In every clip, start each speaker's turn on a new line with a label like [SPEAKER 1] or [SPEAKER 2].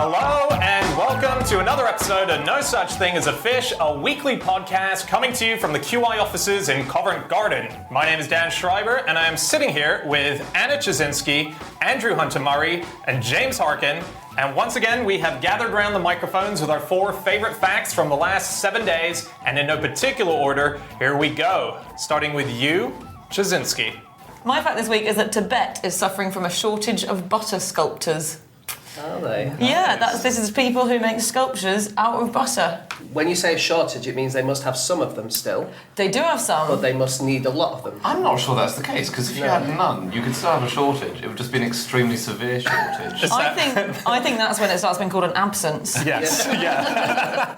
[SPEAKER 1] Hello and welcome to another episode of No Such Thing as a Fish, a weekly podcast coming to you from the QI offices in Covent Garden. My name is Dan Schreiber and I am sitting here with Anna Chazinski, Andrew Hunter-Murray, and James Harkin. And once again, we have gathered around the microphones with our 4 favorite facts from the last 7 days, and in no particular order, here we go. Starting with you, Chazinski.
[SPEAKER 2] My fact this week is that Tibet is suffering from a shortage of butter sculptors.
[SPEAKER 3] Are they?
[SPEAKER 2] Yeah, this is people who make sculptures out of butter.
[SPEAKER 3] When you say shortage, it means they must have some of them still,
[SPEAKER 2] They do have some.
[SPEAKER 3] but they must need a lot of them.
[SPEAKER 4] I'm not sure that's the case, because if you had none, you could still have a shortage. It would just be an extremely severe shortage.
[SPEAKER 2] I think that's when it starts being called an absence.
[SPEAKER 1] Yes, yeah.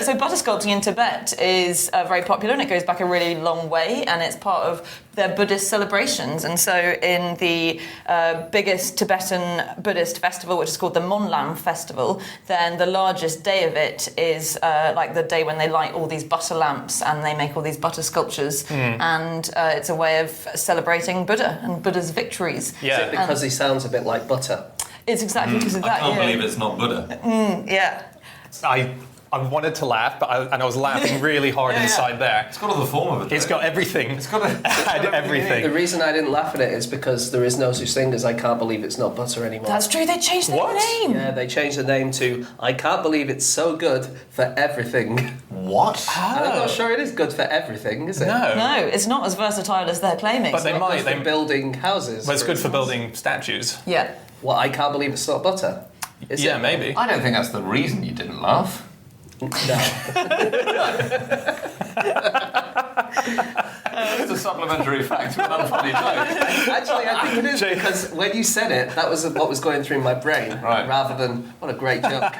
[SPEAKER 2] So butter sculpting in Tibet is very popular and it goes back a really long way and it's part of their Buddhist celebrations. And so in the biggest Tibetan Buddhist festival, which is called the Monlam Festival, then the largest day of it is like the day when they light all these butter lamps and they make all these butter sculptures. And it's a way of celebrating Buddha and Buddha's victories.
[SPEAKER 1] Yeah.
[SPEAKER 3] Is it because he sounds a bit like butter?
[SPEAKER 2] It's exactly because of that.
[SPEAKER 4] I can't believe it's not Buddha.
[SPEAKER 2] Yeah.
[SPEAKER 1] I wanted to laugh, but I was laughing really hard inside there.
[SPEAKER 4] It's got all the form of it.
[SPEAKER 1] It's got everything.
[SPEAKER 4] It's got
[SPEAKER 1] everything.
[SPEAKER 3] The reason I didn't laugh at it is because there is no such thing as I can't believe it's not butter anymore.
[SPEAKER 2] That's true, they changed their
[SPEAKER 1] What?
[SPEAKER 2] name.
[SPEAKER 3] Yeah, they changed the name to I can't believe it's so good for everything.
[SPEAKER 4] What?
[SPEAKER 3] And I'm not sure it is good for everything, is it?
[SPEAKER 2] No, it's not as versatile as they're claiming.
[SPEAKER 1] But they
[SPEAKER 3] Not
[SPEAKER 1] might.
[SPEAKER 3] good for building houses.
[SPEAKER 1] But it's good for
[SPEAKER 3] instance.
[SPEAKER 1] building statues.
[SPEAKER 2] Yeah.
[SPEAKER 3] Well, I can't believe it's not butter. Is
[SPEAKER 1] Yeah,
[SPEAKER 3] it?
[SPEAKER 1] maybe.
[SPEAKER 4] I don't think that's the reason you didn't laugh.
[SPEAKER 3] No.
[SPEAKER 4] It's a supplementary fact to an unfunny joke.
[SPEAKER 3] Actually, I think it is because when you said it, that was what was going through my brain,
[SPEAKER 4] Right.
[SPEAKER 3] rather than what a great joke.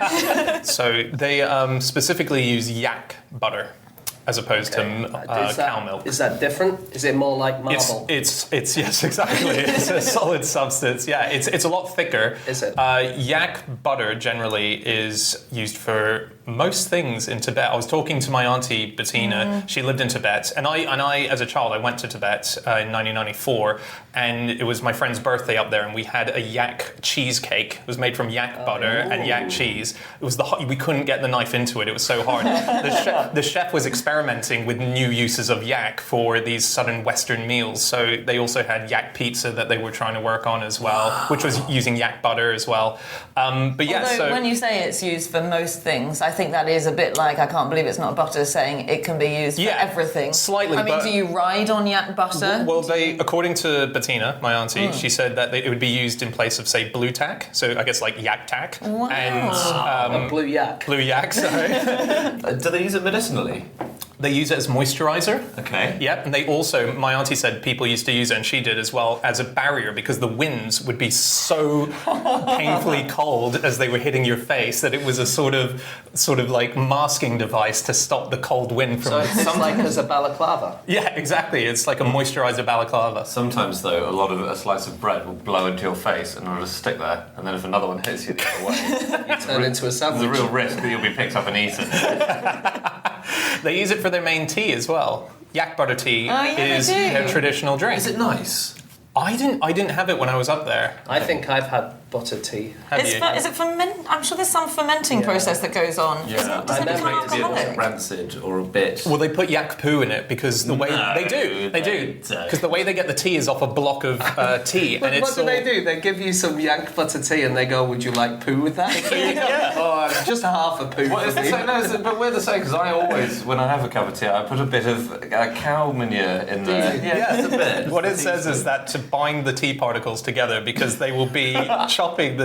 [SPEAKER 1] So they specifically use yak butter as opposed to cow milk.
[SPEAKER 3] Is that different? Is it more like marble?
[SPEAKER 1] It's yes, exactly. It's a solid substance. Yeah, it's a lot thicker.
[SPEAKER 3] Is it?
[SPEAKER 1] Yak butter generally is used for most things in Tibet. I was talking to my auntie Bettina. She lived in Tibet, and I as a child I went to Tibet in 1994, and it was my friend's birthday up there, and we had a yak cheesecake. It was made from yak butter and yak cheese. It was we couldn't get the knife into it. It was so hard. The chef was experimenting with new uses of yak for these sudden Western meals. So they also had yak pizza that they were trying to work on as well, which was using yak butter as well. But yeah,
[SPEAKER 2] Although
[SPEAKER 1] so
[SPEAKER 2] when you say it's used for most things, I think that is a bit like I can't believe it's not butter saying it can be used for everything.
[SPEAKER 1] Slightly,
[SPEAKER 2] I mean,
[SPEAKER 1] but-
[SPEAKER 2] do you ride on yak butter?
[SPEAKER 1] Well, according to Bettina, my auntie, she said that it would be used in place of, say, blue tack. So I guess like yak tack.
[SPEAKER 2] Wow.
[SPEAKER 1] And
[SPEAKER 3] A blue yak.
[SPEAKER 1] blue yak, sorry.
[SPEAKER 4] Do they use it medicinally?
[SPEAKER 1] They use it as moisturizer.
[SPEAKER 4] Okay.
[SPEAKER 1] Yep, and they also, my auntie said people used to use it, and she did as well, as a barrier because the winds would be so painfully cold as they were hitting your face that it was a sort of like masking device to stop the cold wind from...
[SPEAKER 3] So it's like as a balaclava.
[SPEAKER 1] Yeah, exactly. It's like a moisturizer balaclava.
[SPEAKER 4] Sometimes, though, a slice of bread will blow into your face and it'll just stick there, and then if another one hits you the other way,
[SPEAKER 3] You turn into a
[SPEAKER 4] there's a
[SPEAKER 3] sandwich.
[SPEAKER 4] real risk that you'll be picked up and eaten.
[SPEAKER 1] They use it for their main tea as well. Yak butter tea
[SPEAKER 2] they
[SPEAKER 1] is
[SPEAKER 2] do.
[SPEAKER 1] their traditional drink.
[SPEAKER 4] Is it nice?
[SPEAKER 1] I didn't have it when I was up there.
[SPEAKER 3] I think I've had butter tea.
[SPEAKER 1] Have you?
[SPEAKER 2] Is it ferment? I'm sure there's some fermenting process that goes on.
[SPEAKER 4] Yeah.
[SPEAKER 2] Does
[SPEAKER 3] I
[SPEAKER 2] it
[SPEAKER 3] never
[SPEAKER 2] become
[SPEAKER 3] made it to be
[SPEAKER 4] A bit
[SPEAKER 2] alcoholic?
[SPEAKER 4] rancid or a bit.
[SPEAKER 1] Well, they put yak poo in it because the way they do
[SPEAKER 4] they
[SPEAKER 1] because the way they get the tea is off a block of tea,
[SPEAKER 3] But
[SPEAKER 1] and it's
[SPEAKER 3] what do they do? They give you some yak butter tea and they go, would you like poo with that? Oh, just half a poo
[SPEAKER 4] Well,
[SPEAKER 3] for
[SPEAKER 4] it's the
[SPEAKER 3] me.
[SPEAKER 4] same, but we're the same because I always, when I have a cup of tea, I put a bit of cow manure in there. Yeah, just a bit.
[SPEAKER 1] What it says is that to bind the tea particles together, because they will be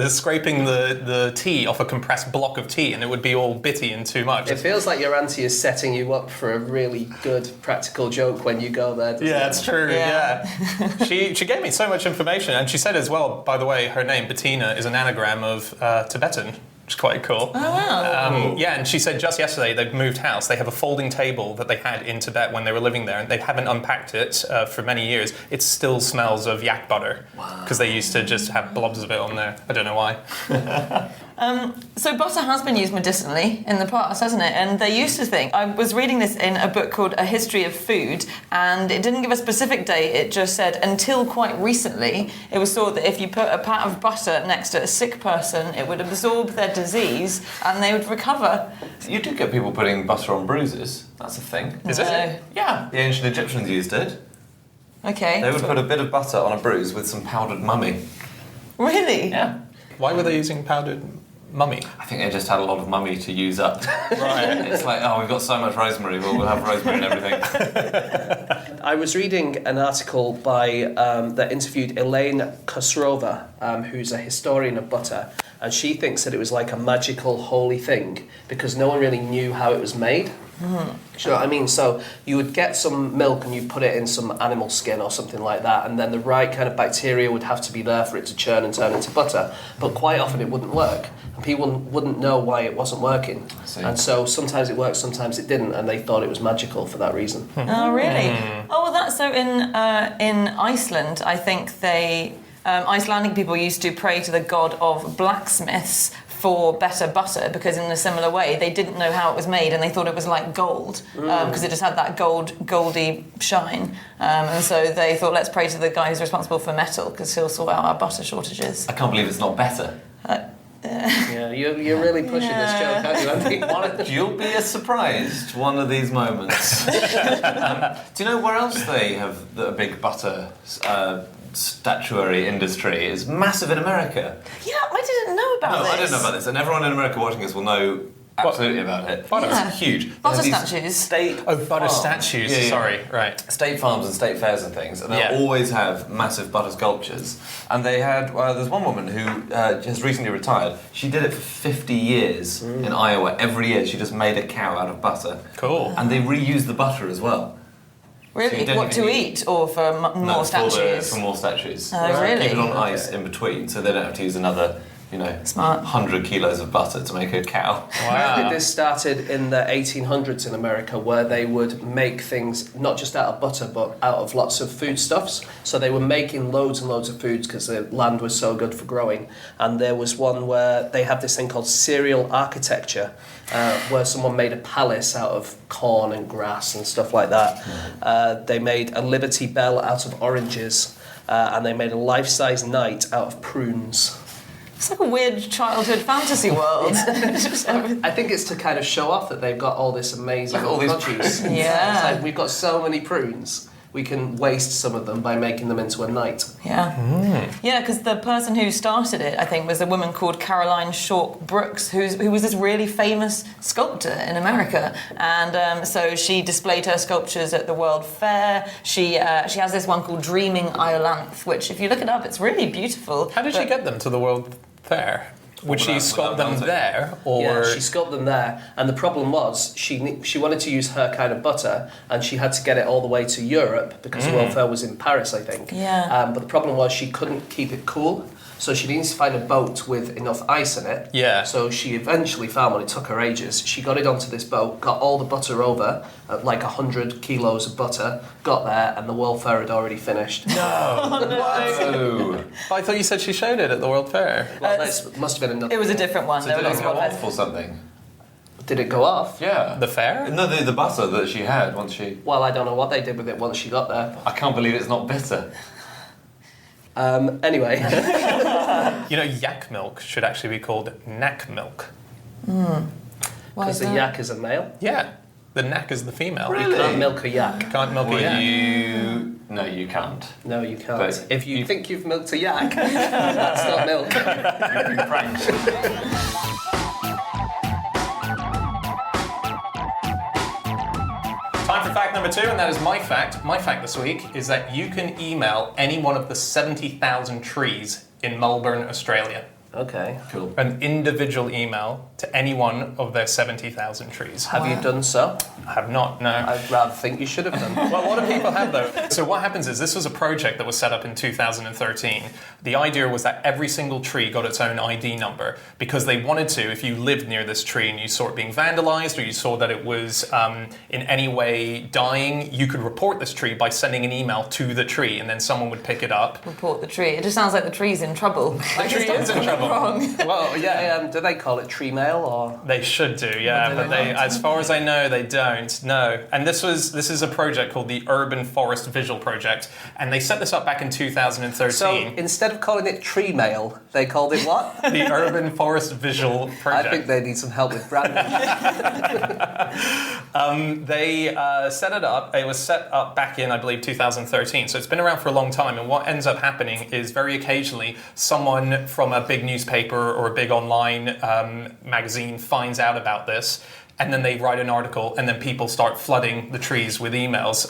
[SPEAKER 1] scraping the tea off a compressed block of tea, and it would be all bitty and too much.
[SPEAKER 3] It feels like your auntie is setting you up for a really good practical joke when you go there. doesn't
[SPEAKER 1] Yeah,
[SPEAKER 3] it?
[SPEAKER 1] it's true.
[SPEAKER 2] Yeah.
[SPEAKER 1] Yeah, she gave me so much information, and she said as well. By the way, her name Bettina is an anagram of Tibetan. Which is quite cool.
[SPEAKER 2] Oh, wow.
[SPEAKER 1] Yeah, and she said just yesterday they've moved house. They have a folding table that they had in Tibet when they were living there, and they haven't unpacked it for many years. It still smells of yak butter because they used to just have blobs of it on there. I don't know why.
[SPEAKER 2] So butter has been used medicinally in the past, hasn't it? And they used to think, I was reading this in a book called A History of Food, and it didn't give a specific date, it just said until quite recently, it was thought that if you put a pat of butter next to a sick person, it would absorb their disease and they would recover.
[SPEAKER 4] You do get people putting butter on bruises. That's a thing.
[SPEAKER 1] Is
[SPEAKER 2] No.
[SPEAKER 1] it?
[SPEAKER 4] Yeah, the ancient Egyptians used it.
[SPEAKER 2] Okay.
[SPEAKER 4] They would put a bit of butter on a bruise with some powdered mummy.
[SPEAKER 2] Really?
[SPEAKER 4] Yeah.
[SPEAKER 1] Why were they using powdered mummy?
[SPEAKER 4] I think they just had a lot of mummy to use up.
[SPEAKER 1] Right.
[SPEAKER 4] It's like, oh, we've got so much rosemary, well, we'll have rosemary and everything.
[SPEAKER 3] I was reading an article by that interviewed Elaine Khosrova, who's a historian of butter, and she thinks that it was like a magical holy thing because no one really knew how it was made. Do you know what I mean? So you would get some milk and you'd put it in some animal skin or something like that, and then the right kind of bacteria would have to be there for it to churn and turn into butter. But quite often it wouldn't work, and people wouldn't know why it wasn't working.
[SPEAKER 4] see.
[SPEAKER 3] And so sometimes it worked, sometimes it didn't, and they thought it was magical for that reason.
[SPEAKER 2] Oh, really? Oh, well, that's so in Iceland, I think they... Icelandic people used to pray to the god of blacksmiths for better butter because in a similar way they didn't know how it was made and they thought it was like gold because it just had that goldy shine and so they thought let's pray to the guy who's responsible for metal because he'll sort out our butter shortages.
[SPEAKER 4] I can't believe it's not better.
[SPEAKER 3] Yeah, you're really pushing this joke, aren't you, Andy?
[SPEAKER 4] You'll be surprised one of these moments. Do you know where else they have a big butter statuary industry? Is massive in America.
[SPEAKER 2] Yeah, I didn't know about this.
[SPEAKER 4] I didn't know about this, and everyone in America watching this will know absolutely about it.
[SPEAKER 1] Butter.
[SPEAKER 2] Yeah.
[SPEAKER 4] It's huge.
[SPEAKER 2] Butter
[SPEAKER 4] They have these
[SPEAKER 2] statues.
[SPEAKER 4] State
[SPEAKER 1] Oh, butter
[SPEAKER 4] farms.
[SPEAKER 1] statues.
[SPEAKER 4] Yeah.
[SPEAKER 1] Sorry, right.
[SPEAKER 4] State farms and state fairs and things, and they'll
[SPEAKER 1] Yeah.
[SPEAKER 4] always have massive butter sculptures. And they had, there's one woman who has recently retired. She did it for 50 years in Iowa. Every year she just made a cow out of butter.
[SPEAKER 1] Cool.
[SPEAKER 4] And they reuse the butter as well. So
[SPEAKER 2] Really?
[SPEAKER 4] you don't
[SPEAKER 2] What,
[SPEAKER 4] even
[SPEAKER 2] to
[SPEAKER 4] need-
[SPEAKER 2] eat or for more statues?
[SPEAKER 4] For more statues.
[SPEAKER 2] Oh,
[SPEAKER 4] So
[SPEAKER 2] really?
[SPEAKER 4] Keep it on ice in between, so they don't have to use another,
[SPEAKER 2] Smart.
[SPEAKER 4] 100 kilos of butter to make a cow.
[SPEAKER 1] Wow.
[SPEAKER 3] This started in the 1800s in America, where they would make things not just out of butter, but out of lots of foodstuffs. So they were making loads and loads of foods because the land was so good for growing. And there was one where they had this thing called cereal architecture, where someone made a palace out of corn and grass and stuff like that. They made a Liberty Bell out of oranges, and they made a life-size knight out of prunes.
[SPEAKER 2] It's like a weird childhood fantasy world. Just everything.
[SPEAKER 3] I think it's to kind of show off that they've got all this amazing
[SPEAKER 4] Like all these
[SPEAKER 3] produce.
[SPEAKER 2] Yeah.
[SPEAKER 3] It's like we've got so many prunes, we can waste some of them by making them into a knight.
[SPEAKER 2] Yeah. Yeah, because the person who started it, I think, was a woman called Caroline Shawk Brooks, who was this really famous sculptor in America. And so she displayed her sculptures at the World Fair. She has this one called Dreaming Iolanthe, which, if you look it up, it's really beautiful.
[SPEAKER 1] How did she get them to the World Fair? Would she
[SPEAKER 4] Without
[SPEAKER 1] sculpt them
[SPEAKER 4] melting.
[SPEAKER 1] there, or
[SPEAKER 3] Yeah, she sculpted them there, and the problem was she wanted to use her kind of butter, and she had to get it all the way to Europe because the World Fair was in Paris, I think.
[SPEAKER 2] Yeah.
[SPEAKER 3] But the problem was she couldn't keep it cool, so she needed to find a boat with enough ice in it.
[SPEAKER 1] Yeah.
[SPEAKER 3] So she eventually found one. It took her ages. She got it onto this boat, got all the butter over, like 100 kilos of butter, got there, and the World Fair had already finished.
[SPEAKER 4] Oh.
[SPEAKER 1] I thought you said she showed it at the World Fair.
[SPEAKER 3] Well, that must have been another.
[SPEAKER 2] It was a different one.
[SPEAKER 4] So
[SPEAKER 2] There
[SPEAKER 4] did
[SPEAKER 2] were
[SPEAKER 4] it
[SPEAKER 2] lots
[SPEAKER 4] go
[SPEAKER 2] of
[SPEAKER 4] off
[SPEAKER 2] others.
[SPEAKER 4] or something?
[SPEAKER 3] Did it go off?
[SPEAKER 4] Yeah.
[SPEAKER 1] The fair?
[SPEAKER 4] No, the butter that she had once she...
[SPEAKER 3] Well, I don't know what they did with it once she got there.
[SPEAKER 4] I can't believe it's not bitter.
[SPEAKER 3] Anyway.
[SPEAKER 1] You know, yak milk should actually be called knack milk.
[SPEAKER 2] Why
[SPEAKER 3] Because
[SPEAKER 2] is
[SPEAKER 3] the
[SPEAKER 2] that?
[SPEAKER 3] yak is a male.
[SPEAKER 1] Yeah, the knack is the female.
[SPEAKER 4] Really?
[SPEAKER 3] You can't milk a yak.
[SPEAKER 1] Can't milk a
[SPEAKER 4] Well,
[SPEAKER 1] yak.
[SPEAKER 4] No, you can't.
[SPEAKER 3] No, you can't.
[SPEAKER 4] But
[SPEAKER 3] if you think you've milked a yak, that's not milk.
[SPEAKER 4] You've been pranked.
[SPEAKER 1] Time for fact number 2, and that is my fact. My fact this week is that you can email any one of the 70,000 trees in Melbourne, Australia.
[SPEAKER 3] Okay.
[SPEAKER 4] Cool.
[SPEAKER 1] An individual email to any one of their 70,000 trees.
[SPEAKER 3] Have you done so?
[SPEAKER 1] I have not, no.
[SPEAKER 3] I'd rather think you should have done.
[SPEAKER 1] Well, a lot of people have, though. So what happens is this was a project that was set up in 2013. The idea was that every single tree got its own ID number because they wanted to, if you lived near this tree and you saw it being vandalized or you saw that it was in any way dying, you could report this tree by sending an email to the tree and then someone would pick it up.
[SPEAKER 2] Report the tree. It just sounds like the tree's in trouble.
[SPEAKER 1] The tree is in trouble. of them.
[SPEAKER 2] wrong.
[SPEAKER 1] Well, yeah.
[SPEAKER 3] Do they call it tree mail or?
[SPEAKER 1] They should do, yeah, but they, as far as I know, they don't. No, and this is a project called the Urban Forest Visual Project, and they set this up back in 2013.
[SPEAKER 3] So instead of calling it tree mail, they called it what?
[SPEAKER 1] The Urban Forest Visual Project.
[SPEAKER 3] I think they need some help with branding.
[SPEAKER 1] They set it up. It was set up back in, I believe, 2013. So it's been around for a long time. And what ends up happening is very occasionally someone from a big newspaper or a big online magazine finds out about this. And then they write an article, and then people start flooding the trees with emails.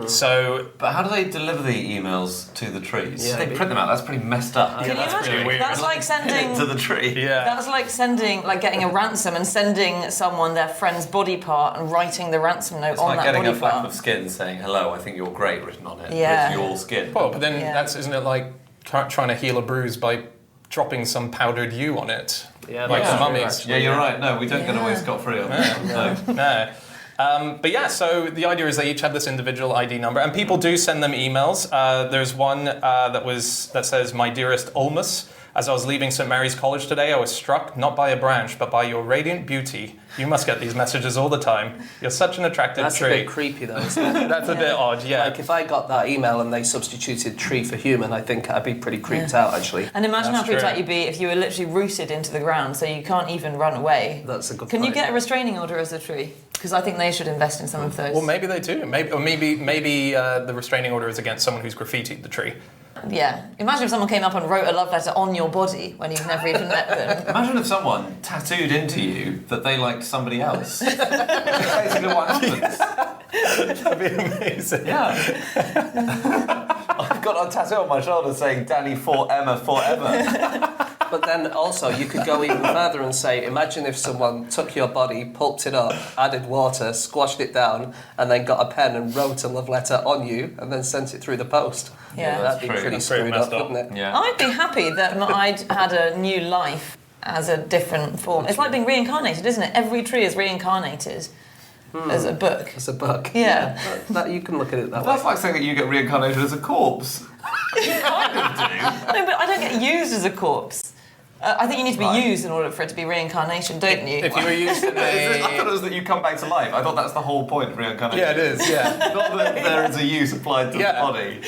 [SPEAKER 1] So,
[SPEAKER 4] But how do they deliver the emails to the trees?
[SPEAKER 3] Yeah.
[SPEAKER 4] They print them out. That's pretty messed up.
[SPEAKER 2] Can you
[SPEAKER 1] that's
[SPEAKER 2] imagine?
[SPEAKER 1] pretty weird.
[SPEAKER 2] That's like sending.
[SPEAKER 4] to the tree.
[SPEAKER 1] yeah.
[SPEAKER 2] That's like getting a ransom and sending someone their friend's body part and writing the ransom note
[SPEAKER 4] It's
[SPEAKER 2] on
[SPEAKER 4] like
[SPEAKER 2] that
[SPEAKER 4] getting
[SPEAKER 2] body
[SPEAKER 4] a flap
[SPEAKER 2] part.
[SPEAKER 4] of skin saying, hello, I think you're great, written on it.
[SPEAKER 2] Yeah.
[SPEAKER 4] With your skin.
[SPEAKER 1] Well, but then
[SPEAKER 2] Yeah.
[SPEAKER 1] isn't it like trying to heal a bruise by dropping some powdered yew on it?
[SPEAKER 3] Yeah,
[SPEAKER 1] like
[SPEAKER 3] that's
[SPEAKER 1] the
[SPEAKER 3] true,
[SPEAKER 1] mummies.
[SPEAKER 3] actually.
[SPEAKER 4] Yeah, you're right. No, we don't get away
[SPEAKER 2] Yeah.
[SPEAKER 4] scot-free on that. No.
[SPEAKER 1] No. But yeah, so the idea is they each have this individual ID number, and people do send them emails. There's one that says, "My dearest Ulmus, as I was leaving St. Mary's College today, I was struck not by a branch, but by your radiant beauty. You must get these messages all the time. You're such an attractive
[SPEAKER 3] That's a
[SPEAKER 1] tree."
[SPEAKER 3] bit creepy though, isn't it?
[SPEAKER 1] That's a bit odd, yeah.
[SPEAKER 3] Like if I got that email and they substituted tree for human, I think I'd be pretty creeped out actually.
[SPEAKER 2] And imagine
[SPEAKER 1] That's
[SPEAKER 2] how freaked
[SPEAKER 1] true.
[SPEAKER 2] out you'd be if you were literally rooted into the ground, so you can't even run away.
[SPEAKER 3] That's a good
[SPEAKER 2] Can
[SPEAKER 3] point.
[SPEAKER 2] you get a restraining order as a tree? Because I think they should invest in some of those.
[SPEAKER 1] Well, maybe they do. Maybe the restraining order is against someone who's graffitied the tree.
[SPEAKER 2] Yeah. Imagine if someone came up and wrote a love letter on your body when you've never even met them.
[SPEAKER 4] Imagine if someone tattooed into you that they liked somebody else. That's basically what happens.
[SPEAKER 1] That'd be amazing.
[SPEAKER 4] Yeah. I've got a tattoo on my shoulder saying Danny for Emma forever.
[SPEAKER 3] But then also you could go even further and say, imagine if someone took your body, pulped it up, added water, squashed it down, and then got a pen and wrote a love letter on you, and then sent it through the post.
[SPEAKER 2] Yeah.
[SPEAKER 3] That'd be
[SPEAKER 4] That's
[SPEAKER 3] pretty
[SPEAKER 1] That's pretty
[SPEAKER 3] screwed up,
[SPEAKER 1] messed up.
[SPEAKER 3] wouldn't it?
[SPEAKER 4] Yeah.
[SPEAKER 2] I'd be happy that I'd had a new life as a different form. It's like being reincarnated, isn't it? Every tree is reincarnated as a book.
[SPEAKER 3] It's a book.
[SPEAKER 2] Yeah.
[SPEAKER 3] That you can look at it that way.
[SPEAKER 4] That's like saying that you get reincarnated as a corpse. You kind of do.
[SPEAKER 2] No, but I don't get used as a corpse. I think you need to be
[SPEAKER 4] Right.
[SPEAKER 2] used in order for it to be reincarnation, don't you?
[SPEAKER 1] If you were used in
[SPEAKER 4] I thought it
[SPEAKER 1] a...
[SPEAKER 4] was that you come back to life. I thought that's the whole point of reincarnation.
[SPEAKER 1] Yeah, it is, yeah.
[SPEAKER 4] Not that there is a use applied to
[SPEAKER 1] Yeah.
[SPEAKER 4] the body.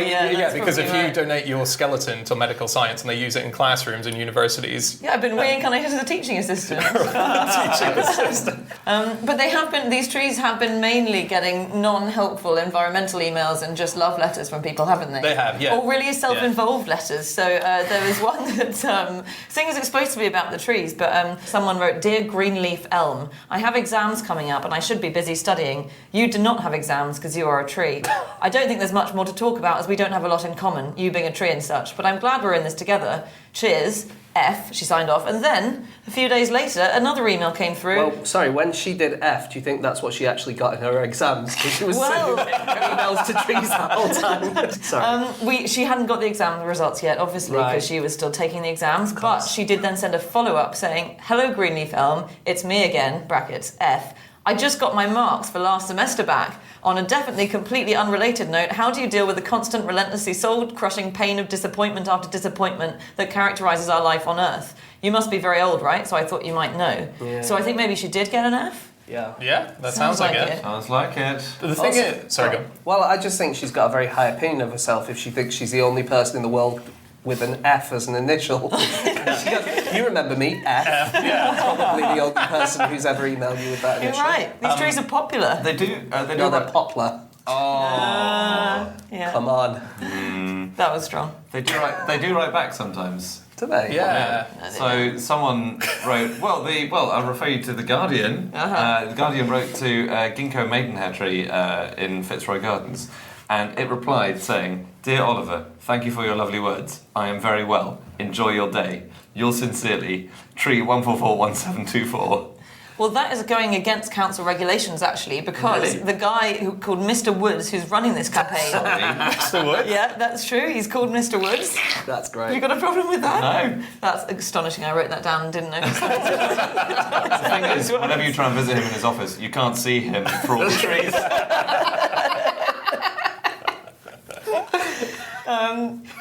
[SPEAKER 2] yeah, that's
[SPEAKER 1] because if
[SPEAKER 2] probably
[SPEAKER 1] you
[SPEAKER 2] right.
[SPEAKER 1] donate your skeleton to medical science and they use it in classrooms and universities,
[SPEAKER 2] Yeah, I've been reincarnated as a teaching assistant.
[SPEAKER 1] teaching assistant.
[SPEAKER 2] But these trees have been mainly getting non-helpful environmental emails and just love letters from people, haven't they?
[SPEAKER 1] They have, yeah.
[SPEAKER 2] Or really self-involved letters. So there was one that, thing is supposed to be about the trees, but someone wrote, "Dear Greenleaf Elm, I have exams coming up and I should be busy studying. You do not have exams because you are a tree. I don't think there's much more to talk about as we don't have a lot in common, you being a tree and such, but I'm glad we're in this together. Cheers. F," she signed off, and then a few days later another email came through.
[SPEAKER 3] Well, sorry, when she did F, do you think that's what she actually got in her exams? Because she was
[SPEAKER 2] Well-
[SPEAKER 3] sending emails to trees the whole time. Sorry.
[SPEAKER 2] She hadn't got the exam results yet, obviously,
[SPEAKER 3] Right.
[SPEAKER 2] because she was still taking the exams. But she did then send a follow-up saying, "Hello, Greenleaf Elm. It's me again. (Brackets F. I just got my marks for last semester back. On a definitely completely unrelated note, how do you deal with the constant, relentlessly soul-crushing pain of disappointment after disappointment that characterises our life on Earth? You must be very old, right? So I thought you might know."
[SPEAKER 3] Yeah.
[SPEAKER 2] So I think maybe she did get an F.
[SPEAKER 3] Yeah.
[SPEAKER 1] Yeah, that sounds like it.
[SPEAKER 4] Sounds like it.
[SPEAKER 1] But the thing
[SPEAKER 3] Also-
[SPEAKER 1] is... Sorry, go.
[SPEAKER 3] Well, I just think she's got a very high opinion of herself if she thinks she's the only person in the world with an F as an initial. She goes, "You remember me, F." Probably the only person who's ever emailed you with that
[SPEAKER 2] You're
[SPEAKER 3] initial.
[SPEAKER 2] right. These trees are popular.
[SPEAKER 4] They do. They
[SPEAKER 3] No,
[SPEAKER 4] do.
[SPEAKER 3] they're poplar.
[SPEAKER 2] Yeah,
[SPEAKER 3] Come on.
[SPEAKER 2] that was strong.
[SPEAKER 4] They do write. They do write back sometimes.
[SPEAKER 3] Do they?
[SPEAKER 1] Yeah.
[SPEAKER 4] So someone wrote. Well, I'll refer you to the Guardian. The Guardian wrote to Ginkgo Maidenhair Tree in Fitzroy Gardens, and it replied saying, "Dear Oliver, thank you for your lovely words. I am very well. Enjoy your day. Yours sincerely, Tree 1441724."
[SPEAKER 2] Well, that is going against council regulations, actually, because
[SPEAKER 4] Really?
[SPEAKER 2] the guy called Mr. Woods, who's running this campaign...
[SPEAKER 1] Mr. Wood?
[SPEAKER 2] Yeah, that's true. He's called Mr. Woods.
[SPEAKER 3] That's
[SPEAKER 2] Have you
[SPEAKER 3] great.
[SPEAKER 2] got a problem with that?
[SPEAKER 4] No.
[SPEAKER 2] That's astonishing. I wrote that down and didn't notice
[SPEAKER 4] The thing is, whenever you try and visit him in his office, you can't see him for all the trees.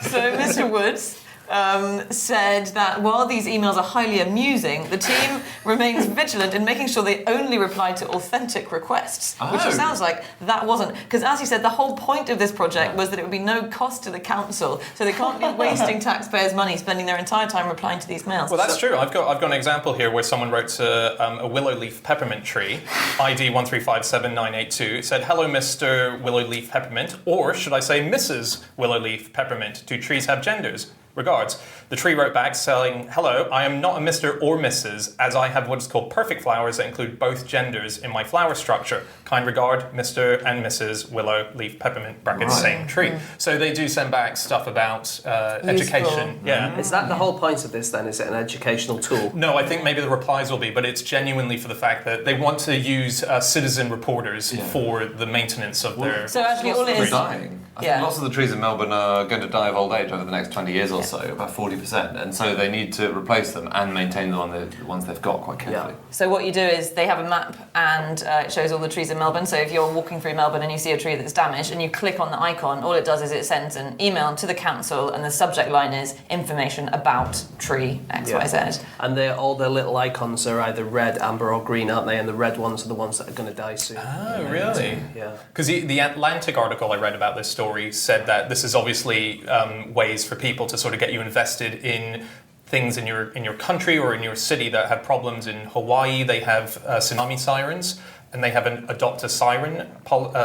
[SPEAKER 2] So Mr. Woods said that while these emails are highly amusing, the team remains vigilant in making sure they only reply to authentic requests. Which
[SPEAKER 4] Oh.
[SPEAKER 2] it sounds like that wasn't. Because as he said, the whole point of this project was that it would be no cost to the council, so they can't be wasting taxpayers' money spending their entire time replying to these mails.
[SPEAKER 1] Well, that's true. I've got an example here where someone wrote to a willow leaf peppermint tree, ID 1357982. It said, "Hello, Mr. Willow Leaf Peppermint," or should I say, Mrs. Willow Leaf Peppermint? Do trees have genders? Regards. The tree wrote back saying, "Hello, I am not a Mr. or Mrs. as I have what is called perfect flowers that include both genders in my flower structure. Kind regard, Mr. and Mrs. Willow Leaf Peppermint, brackets,
[SPEAKER 4] Right.
[SPEAKER 1] same tree." So they do send back stuff about education. Yeah.
[SPEAKER 3] Is that the whole point of this then? Is it an educational tool?
[SPEAKER 1] No, I think maybe the replies will be, but it's genuinely for the fact that they want to use citizen reporters for the maintenance of their...
[SPEAKER 2] So actually all it
[SPEAKER 4] They're
[SPEAKER 2] is...
[SPEAKER 4] dying. I
[SPEAKER 2] Yeah.
[SPEAKER 4] think lots of the trees in Melbourne are going to die of old age over the next 20 years or so, about 40%, and so they need to replace them and maintain the ones they've got quite carefully.
[SPEAKER 2] So what you do is they have a map and it shows all the trees in Melbourne. So if you're walking through Melbourne and you see a tree that's damaged and you click on the icon, all it does is it sends an email to the council and the subject line is information about tree XYZ.
[SPEAKER 3] And all their little icons are either red, amber, or green, aren't they? And the red ones are the ones that are going to die soon.
[SPEAKER 1] Oh, really?
[SPEAKER 3] Yeah.
[SPEAKER 1] Because the Atlantic article I read about this story said that this is obviously ways for people to sort of get you invested in things in your country or in your city that have problems. In Hawaii, they have tsunami sirens, and they have an adopt a siren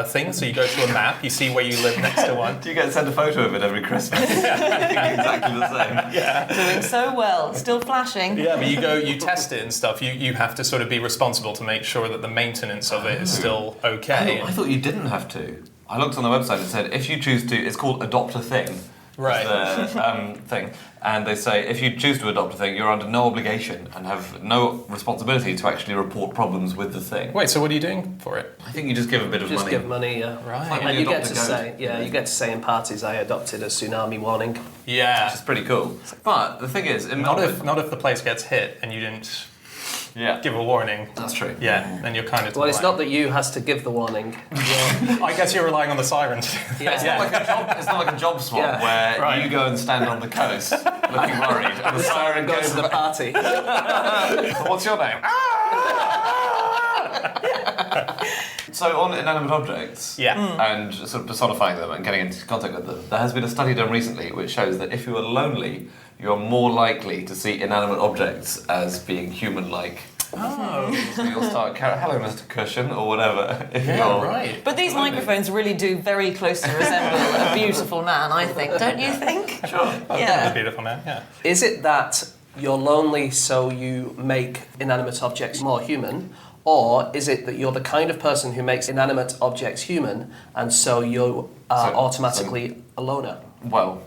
[SPEAKER 1] thing. So you go to a map, you see where you live next to one.
[SPEAKER 4] Do you get sent a photo of it every Christmas? Exactly the same.
[SPEAKER 1] Yeah.
[SPEAKER 2] Doing so well, still flashing.
[SPEAKER 1] Yeah, but you test it and stuff. You have to sort of be responsible to make sure that the maintenance of it is still okay.
[SPEAKER 4] I thought you didn't have to. I looked on the website and said if you choose to, it's called Adopt a Thing.
[SPEAKER 1] Right.
[SPEAKER 4] The thing. And they say if you choose to adopt a thing, you're under no obligation and have no responsibility to actually report problems with the thing.
[SPEAKER 1] Wait, so what are you doing for it?
[SPEAKER 4] I think you just give a bit of
[SPEAKER 3] Just
[SPEAKER 4] money.
[SPEAKER 3] give money, yeah.
[SPEAKER 1] Right.
[SPEAKER 4] Like when
[SPEAKER 3] And you get
[SPEAKER 4] adopt
[SPEAKER 3] to
[SPEAKER 4] a goat.
[SPEAKER 3] say, you get to say in parties, I adopted a tsunami warning.
[SPEAKER 1] Yeah.
[SPEAKER 4] Which is pretty cool. But the thing is, in
[SPEAKER 1] Not
[SPEAKER 4] Melbourne...
[SPEAKER 1] if the place gets hit and you didn't
[SPEAKER 4] Yeah,
[SPEAKER 1] give a warning.
[SPEAKER 4] that's true.
[SPEAKER 1] Yeah, then you're kind of...
[SPEAKER 3] Well, it's not that you has to give the warning.
[SPEAKER 1] I guess you're relying on the sirens.
[SPEAKER 3] Yeah.
[SPEAKER 4] It's not like a job swap
[SPEAKER 3] Yeah.
[SPEAKER 4] where
[SPEAKER 1] Right.
[SPEAKER 4] you go and stand on the coast looking worried and the siren
[SPEAKER 3] Goes
[SPEAKER 4] goes
[SPEAKER 3] to the party.
[SPEAKER 4] What's your name? So on inanimate objects
[SPEAKER 1] Yeah.
[SPEAKER 4] and sort of personifying them and getting into contact with them, there has been a study done recently which shows that if you are lonely, you're more likely to see inanimate objects as being human-like.
[SPEAKER 1] Oh.
[SPEAKER 4] So you'll start, hello Mr. Cushion, or whatever. If
[SPEAKER 1] Yeah,
[SPEAKER 4] you're
[SPEAKER 1] right.
[SPEAKER 2] But these microphones really do very closely resemble a beautiful man, I think. Don't you think?
[SPEAKER 4] Sure.
[SPEAKER 1] Oh,
[SPEAKER 2] Yeah.
[SPEAKER 1] a beautiful man, yeah.
[SPEAKER 3] Is it that you're lonely so you make inanimate objects more human? Or is it that you're the kind of person who makes inanimate objects human and so you are
[SPEAKER 4] So-
[SPEAKER 3] automatically a loner?
[SPEAKER 4] Well,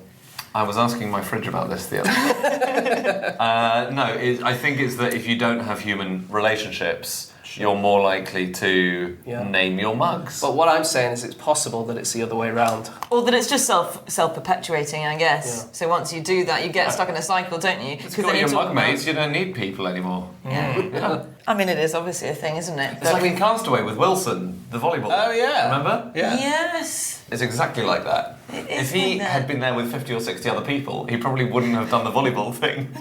[SPEAKER 4] I was asking my fridge about this the other day. I think it's that if you don't have human relationships, you're more likely to name your mugs.
[SPEAKER 3] But what I'm saying is it's possible that it's the other way around.
[SPEAKER 2] Or that it's just self-perpetuating, I guess.
[SPEAKER 3] Yeah.
[SPEAKER 2] So once you do that, you get stuck in a cycle, don't you?
[SPEAKER 4] If you've got your mug mates, you don't need people anymore.
[SPEAKER 2] Yeah. I mean, it is obviously a thing, isn't it?
[SPEAKER 4] It's like in Castaway with Wilson, the volleyball.
[SPEAKER 1] Oh, yeah.
[SPEAKER 4] Remember?
[SPEAKER 1] Yeah.
[SPEAKER 2] Yes.
[SPEAKER 4] It's exactly like that.
[SPEAKER 2] It is
[SPEAKER 4] If he
[SPEAKER 2] like that.
[SPEAKER 4] had been there with 50 or 60 other people, he probably wouldn't have done the volleyball thing.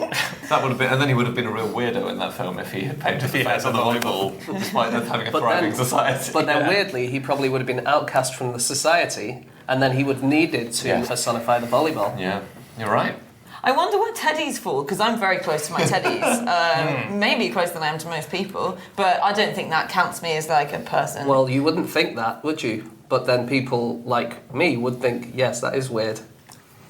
[SPEAKER 4] That would have been, and then he would have been a real weirdo in that film if he had painted the face on the volleyball, despite them having a thriving society.
[SPEAKER 3] But then weirdly, he probably would have been outcast from the society and then he would have needed to
[SPEAKER 4] Yes.
[SPEAKER 3] personify the volleyball.
[SPEAKER 4] Yeah, you're right.
[SPEAKER 2] I wonder what teddies fall, because I'm very close to my teddies. Maybe closer than I am to most people, but I don't think that counts me as like a person.
[SPEAKER 3] Well, you wouldn't think that, would you? But then people like me would think, yes, that is weird.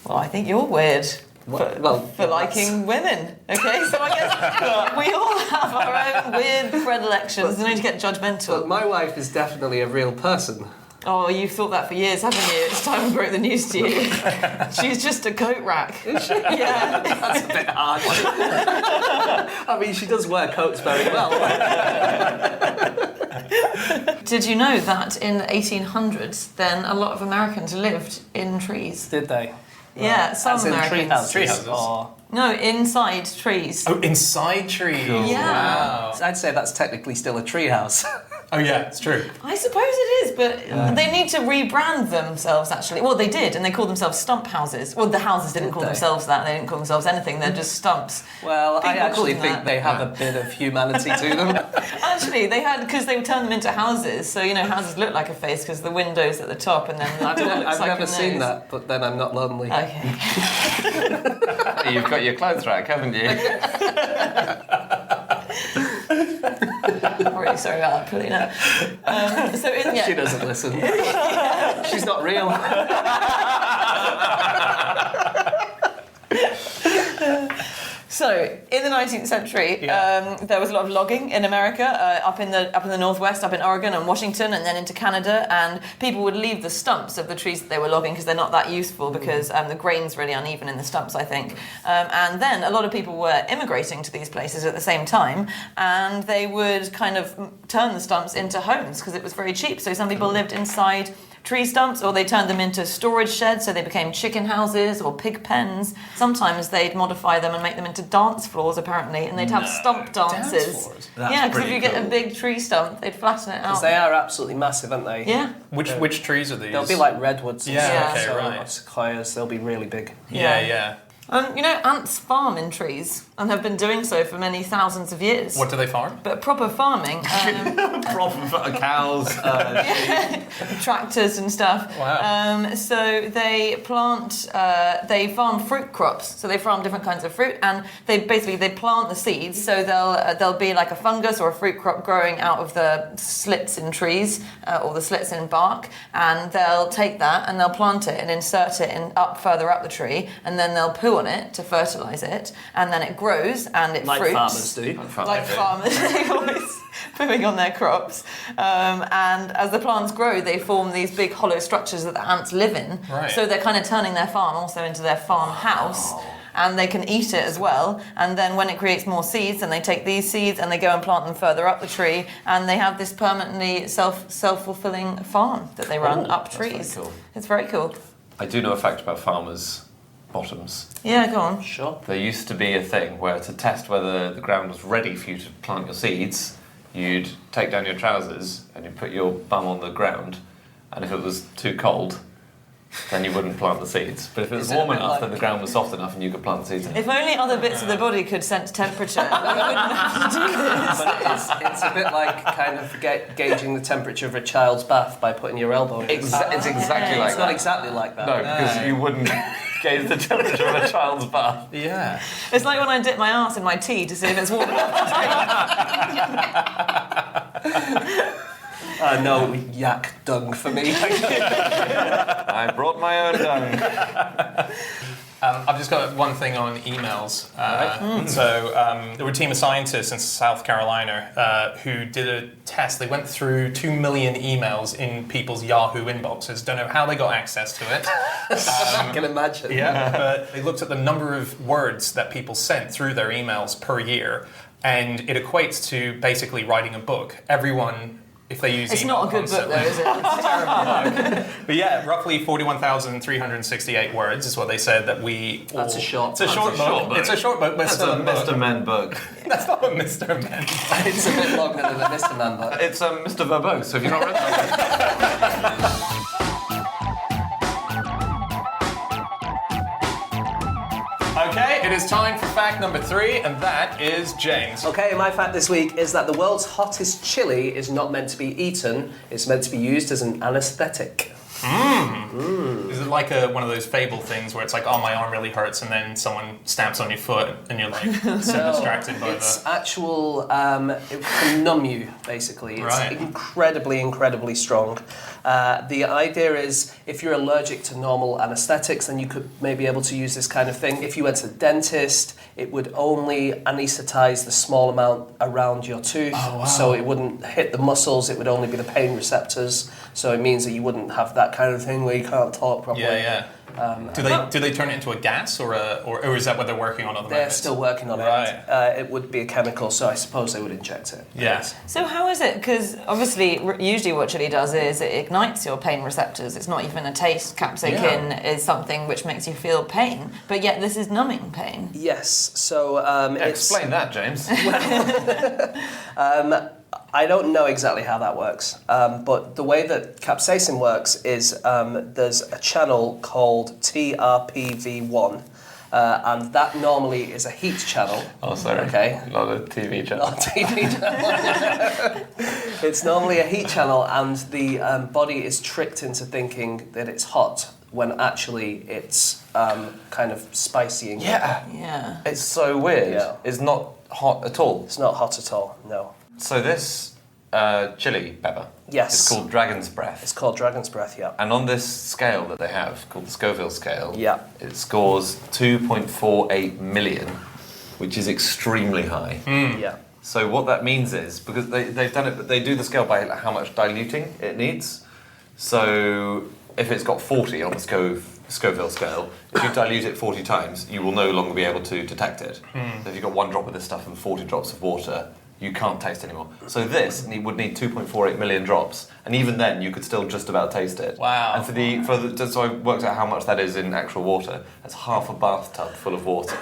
[SPEAKER 2] Well, I think you're weird.
[SPEAKER 3] Well,
[SPEAKER 2] For liking women, okay? So I guess we all have our own weird predilections. No need to get judgmental.
[SPEAKER 3] But my wife is definitely a real person.
[SPEAKER 2] Oh, you've thought that for years, haven't you? It's time we broke the news to you. She's just a coat rack. Is she? Yeah.
[SPEAKER 3] That's a bit hard. I mean, she does wear coats very well.
[SPEAKER 2] Did you know that in the 1800s, then a lot of Americans lived in trees?
[SPEAKER 3] Did they?
[SPEAKER 2] Yeah, some
[SPEAKER 3] As in
[SPEAKER 2] Americans.
[SPEAKER 3] tree houses.
[SPEAKER 1] Tree houses.
[SPEAKER 3] Or...
[SPEAKER 2] No, inside trees.
[SPEAKER 1] Oh, inside trees.
[SPEAKER 2] Yeah.
[SPEAKER 1] Wow.
[SPEAKER 3] I'd say that's technically still a tree house.
[SPEAKER 1] Oh yeah, it's true.
[SPEAKER 2] I suppose it is, but they need to rebrand themselves, actually. Well, they did, and they called themselves stump houses. Well, the houses didn't call themselves that. They didn't call themselves anything. They're just stumps.
[SPEAKER 3] Well, I
[SPEAKER 2] People
[SPEAKER 3] actually
[SPEAKER 2] call them
[SPEAKER 3] think
[SPEAKER 2] that.
[SPEAKER 3] they have a bit of humanity to them.
[SPEAKER 2] Actually, they had, because they would turn them into houses. So, houses look like a face because the window's at the top and then the door looks
[SPEAKER 3] I've
[SPEAKER 2] like
[SPEAKER 3] never
[SPEAKER 2] a
[SPEAKER 3] seen
[SPEAKER 2] nose.
[SPEAKER 3] that, but then I'm not lonely.
[SPEAKER 2] Okay.
[SPEAKER 4] You've got your clothes rack, haven't you?
[SPEAKER 2] I'm really sorry about that, Paulina.
[SPEAKER 3] She doesn't listen. She's not real.
[SPEAKER 2] So, in the 19th century, there was a lot of logging in America, up in the northwest, up in Oregon and Washington, and then into Canada. And people would leave the stumps of the trees that they were logging because they're not that useful because the grain's really uneven in the stumps, I think. And then a lot of people were immigrating to these places at the same time, and they would kind of turn the stumps into homes because it was very cheap. So some people lived inside tree stumps, or they turned them into storage sheds, so they became chicken houses or pig pens. Sometimes they'd modify them and make them into dance floors, apparently, and they'd have stump dances.
[SPEAKER 4] That's
[SPEAKER 2] Because if you get a big tree stump, they'd flatten it out.
[SPEAKER 3] Because they are absolutely massive, aren't they?
[SPEAKER 2] Yeah.
[SPEAKER 1] Which trees are these?
[SPEAKER 3] They'll be like redwoods and
[SPEAKER 1] Yeah,
[SPEAKER 3] stuff,
[SPEAKER 2] okay,
[SPEAKER 3] so
[SPEAKER 1] right.
[SPEAKER 3] sequoias, they'll be really big.
[SPEAKER 1] Yeah.
[SPEAKER 2] Ants farm in trees and have been doing so for many thousands of years.
[SPEAKER 1] What do they farm?
[SPEAKER 2] But proper farming,
[SPEAKER 4] Proper cows.
[SPEAKER 2] tractors and stuff.
[SPEAKER 1] Wow.
[SPEAKER 2] So they they farm fruit crops. So they farm different kinds of fruit, and they plant the seeds. So they'll be like a fungus or a fruit crop growing out of the slits in trees or the slits in bark, and they'll take that and they'll plant it and insert it further up the tree, and then they'll poo on it to fertilise it, and then it grows and it
[SPEAKER 3] Like
[SPEAKER 2] fruits.
[SPEAKER 3] farmers do.
[SPEAKER 2] Like farmers, they always pooing on their crops. And as the plants grow, they form these big hollow structures that the ants live in.
[SPEAKER 1] Right.
[SPEAKER 2] So they're kind of turning their farm also into their farmhouse. And they can eat it as well. And then when it creates more seeds, then they take these seeds and they go and plant them further up the tree. And they have this permanently self-fulfilling farm that they run up trees.
[SPEAKER 4] Very cool.
[SPEAKER 2] It's very cool.
[SPEAKER 4] I do know a fact about farmers' bottoms.
[SPEAKER 2] Yeah, go on.
[SPEAKER 3] Sure.
[SPEAKER 4] There used to be a thing where to test whether the ground was ready for you to plant your seeds, you'd take down your trousers and you'd put your bum on the ground, and if it was too cold, then you wouldn't plant the seeds. But if it was
[SPEAKER 3] Is it a
[SPEAKER 4] warm
[SPEAKER 3] bit
[SPEAKER 4] enough,
[SPEAKER 3] like-
[SPEAKER 4] then the ground was soft enough and you could plant the seeds in.
[SPEAKER 2] If only other bits of the body could sense temperature, we wouldn't have to do this.
[SPEAKER 3] But it's a bit like kind of gauging the temperature of a child's bath by putting your elbow in it.
[SPEAKER 4] It's exactly like
[SPEAKER 3] It's not
[SPEAKER 4] that.
[SPEAKER 3] exactly like that.
[SPEAKER 4] No, because you wouldn't gauge the temperature of a child's bath.
[SPEAKER 1] Yeah.
[SPEAKER 2] It's like when I dip my arse in my tea to see if it's warm enough to drink.
[SPEAKER 3] No yak dung for me.
[SPEAKER 4] I brought my own dung.
[SPEAKER 1] I've just got one thing on emails. So there were a team of scientists in South Carolina who did a test. They went through 2 million emails in people's Yahoo inboxes. Don't know how they got access to it.
[SPEAKER 3] I can imagine.
[SPEAKER 1] Yeah, but they looked at the number of words that people sent through their emails per year, and it equates to basically writing a book. Everyone, if they use
[SPEAKER 2] It's
[SPEAKER 1] email
[SPEAKER 2] not a good book,
[SPEAKER 1] constantly-
[SPEAKER 2] though, is it? It's terrible.
[SPEAKER 1] But yeah, roughly 41,368 words is what they said that we.
[SPEAKER 3] That's a short-
[SPEAKER 1] It's a short
[SPEAKER 4] that's a short
[SPEAKER 1] book.
[SPEAKER 4] book.
[SPEAKER 1] It's a short book, but
[SPEAKER 4] That's
[SPEAKER 1] still
[SPEAKER 4] a Mr. Men book.
[SPEAKER 1] That's not a Mr. Man.
[SPEAKER 3] It's a bit longer than a Mr. Man book.
[SPEAKER 4] It's Mr. Verbose, so if you've not read that.
[SPEAKER 1] Okay, it is time for fact number 3, and that is James.
[SPEAKER 3] Okay, my fact this week is that the world's hottest chili is not meant to be eaten, it's meant to be used as an anaesthetic.
[SPEAKER 1] Is it like one of those fable things where it's like, oh, my arm really hurts, and then someone stamps on your foot, and you're like so distracted by
[SPEAKER 3] It's
[SPEAKER 1] the.
[SPEAKER 3] actual, it can numb you, basically. It's
[SPEAKER 1] Right.
[SPEAKER 3] incredibly strong. The idea is, if you're allergic to normal anaesthetics, then you could maybe be able to use this kind of thing. If you went to the dentist, it would only anaesthetise the small amount around your tooth, so it wouldn't hit the muscles, it would only be the pain receptors, so it means that you wouldn't have that kind of thing where you can't talk properly.
[SPEAKER 1] Yeah. Do they turn it into a gas, or is that what they're working on at the
[SPEAKER 3] They're
[SPEAKER 1] moment?
[SPEAKER 3] still working on
[SPEAKER 1] Right.
[SPEAKER 3] it. It would be a chemical, so I suppose they would inject it.
[SPEAKER 1] Yeah.
[SPEAKER 2] So how is it? Because obviously, usually what chili does is it ignites your pain receptors. It's not even a taste. Capsaicin is something which makes you feel pain, but yet this is numbing pain.
[SPEAKER 3] Yes, so it's...
[SPEAKER 4] Explain that, James.
[SPEAKER 3] I don't know exactly how that works, but the way that capsaicin works is there's a channel called TRPV1, and that normally is a heat channel.
[SPEAKER 4] Oh, sorry.
[SPEAKER 3] Okay.
[SPEAKER 4] Not a TV channel.
[SPEAKER 3] Not a TV channel. It's normally a heat channel, and the body is tricked into thinking that it's hot when actually it's kind of spicy and
[SPEAKER 2] Yeah.
[SPEAKER 4] It's so weird.
[SPEAKER 3] Yeah.
[SPEAKER 4] It's not hot at all.
[SPEAKER 3] It's not hot at all, no.
[SPEAKER 4] So this chili pepper
[SPEAKER 3] Yes.
[SPEAKER 4] is called Dragon's Breath.
[SPEAKER 3] It's called Dragon's Breath, yeah.
[SPEAKER 4] And on this scale that they have, called the Scoville scale,
[SPEAKER 3] Yeah.
[SPEAKER 4] it scores 2.48 million, which is extremely high.
[SPEAKER 3] Yeah.
[SPEAKER 4] So what that means is, because they've done it, but they do the scale by how much diluting it needs. So if it's got 40 on the Scoville scale, if you dilute it 40 times, you will no longer be able to detect it. So if you've got 1 drop of this stuff and 40 drops of water, you can't taste anymore. So this would need 2.48 million drops, and even then you could still just about taste it.
[SPEAKER 1] Wow.
[SPEAKER 4] And so I worked out how much that is in actual water. That's half a bathtub full of water.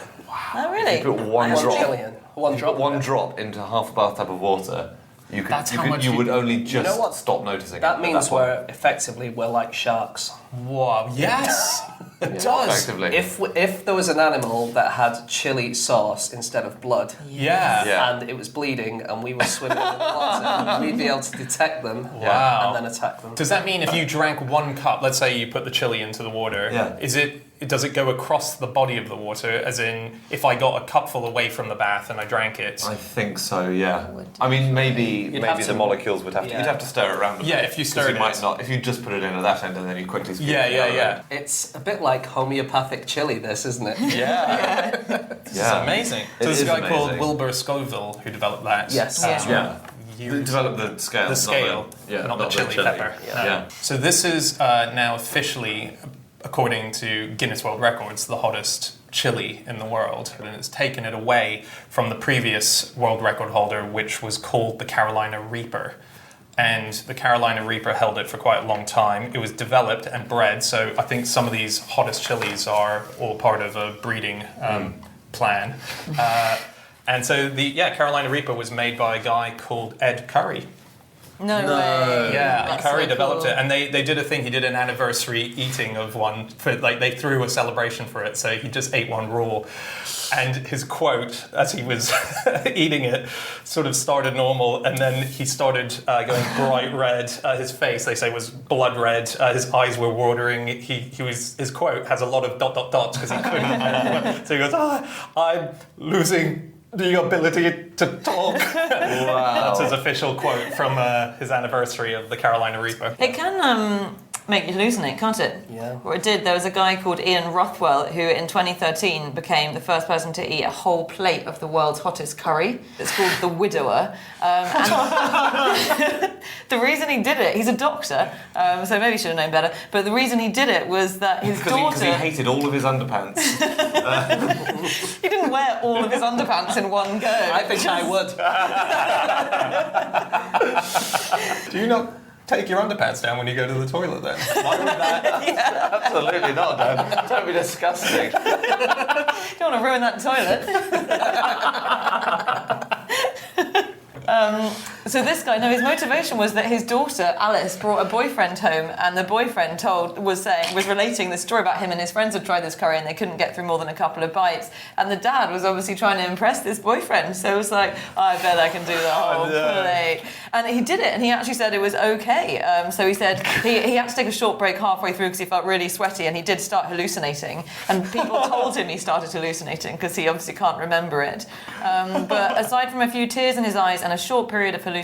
[SPEAKER 2] Oh, really?
[SPEAKER 4] If you put one
[SPEAKER 3] One
[SPEAKER 4] drop,
[SPEAKER 3] trillion. One
[SPEAKER 4] if you
[SPEAKER 3] drop.
[SPEAKER 4] put one drop into half a bathtub of water,
[SPEAKER 1] That's how much
[SPEAKER 4] you
[SPEAKER 1] you-
[SPEAKER 4] would only just
[SPEAKER 3] know what?
[SPEAKER 4] stop noticing.
[SPEAKER 3] That
[SPEAKER 4] it
[SPEAKER 3] means
[SPEAKER 4] at point.
[SPEAKER 3] we're like sharks.
[SPEAKER 1] Wow. Yes. It does.
[SPEAKER 4] Effectively.
[SPEAKER 3] If there was an animal that had chili sauce instead of blood,
[SPEAKER 1] Yeah.
[SPEAKER 4] Yeah.
[SPEAKER 3] and it was bleeding, and we were swimming in the water, we'd be able to detect them
[SPEAKER 1] Wow.
[SPEAKER 3] and then attack them.
[SPEAKER 1] Does that mean if you drank 1 cup, let's say you put the chili into the water,
[SPEAKER 4] Yeah.
[SPEAKER 1] does it go across the body of the water? As in, if I got a cupful away from the bath and I drank it,
[SPEAKER 4] I think so. Yeah. I mean, maybe
[SPEAKER 3] have
[SPEAKER 4] the
[SPEAKER 3] to-
[SPEAKER 4] molecules would have to.
[SPEAKER 3] yeah.
[SPEAKER 4] You'd have to stir it around.
[SPEAKER 1] Yeah, if you
[SPEAKER 4] 'cause
[SPEAKER 1] stirred
[SPEAKER 4] you might
[SPEAKER 1] it.
[SPEAKER 4] not. If you just put it in at that end and then you quickly. Scoop
[SPEAKER 1] Yeah,
[SPEAKER 4] it
[SPEAKER 1] yeah,
[SPEAKER 4] out,
[SPEAKER 1] yeah.
[SPEAKER 3] It's a bit like homeopathic chili, this, isn't it?
[SPEAKER 4] Yeah.
[SPEAKER 1] This is amazing.
[SPEAKER 4] It
[SPEAKER 1] So there's a
[SPEAKER 4] is
[SPEAKER 1] guy called
[SPEAKER 4] amazing.
[SPEAKER 1] Wilbur Scoville who developed that.
[SPEAKER 3] Yes.
[SPEAKER 4] Yeah. They
[SPEAKER 1] Years.
[SPEAKER 4] developed the scale.
[SPEAKER 1] The scale, not the chili pepper.
[SPEAKER 3] Yeah.
[SPEAKER 4] Yeah.
[SPEAKER 1] So this is now officially, according to Guinness World Records, the hottest chili in the world, and it's taken it away from the previous world record holder, which was called the Carolina Reaper. And the Carolina Reaper held it for quite a long time. It was developed and bred, so I think some of these hottest chilies are all part of a breeding plan. And so the Carolina Reaper was made by a guy called Ed Curry.
[SPEAKER 2] No way.
[SPEAKER 1] Yeah,
[SPEAKER 2] That's
[SPEAKER 1] Curry
[SPEAKER 2] so
[SPEAKER 1] developed
[SPEAKER 2] cool.
[SPEAKER 1] it, and they did a thing. He did an anniversary eating of one. For like they threw a celebration for it, so he just ate one raw. And his quote, as he was eating it, sort of started normal, and then he started going bright red. His face, they say, was blood red. His eyes were watering. His quote has a lot of ... because he couldn't. So he goes, I'm losing the ability to talk.
[SPEAKER 4] Wow.
[SPEAKER 1] That's his official quote from his anniversary of the Carolina Reaper.
[SPEAKER 2] It can make you hallucinate, can't it?
[SPEAKER 3] Yeah.
[SPEAKER 2] Or it did. There was a guy called Ian Rothwell who in 2013 became the first person to eat a whole plate of the world's hottest curry. It's called The Widower. And the reason he did it, he's a doctor, so maybe he should have known better, but the reason he did it was that his
[SPEAKER 4] Because he
[SPEAKER 2] daughter...
[SPEAKER 4] hated all of his underpants.
[SPEAKER 2] He didn't wear all of his underpants in one go.
[SPEAKER 3] I think I would.
[SPEAKER 1] Do you not take your underpants down when you go to the toilet then? Why would that?
[SPEAKER 4] Absolutely not, Dan. Don't be disgusting.
[SPEAKER 2] Don't want to ruin that toilet. So this guy, no, his motivation was that his daughter Alice brought a boyfriend home, and the boyfriend was relating this story about him and his friends had tried this curry and they couldn't get through more than a couple of bites, and the dad was obviously trying to impress this boyfriend, so it was like, I bet I can do the whole plate, and he did it, and he actually said it was okay. So he said he had to take a short break halfway through because he felt really sweaty, and he did start hallucinating, and people told him he started hallucinating because he obviously can't remember it. But aside from a few tears in his eyes and a short period of hallucinating,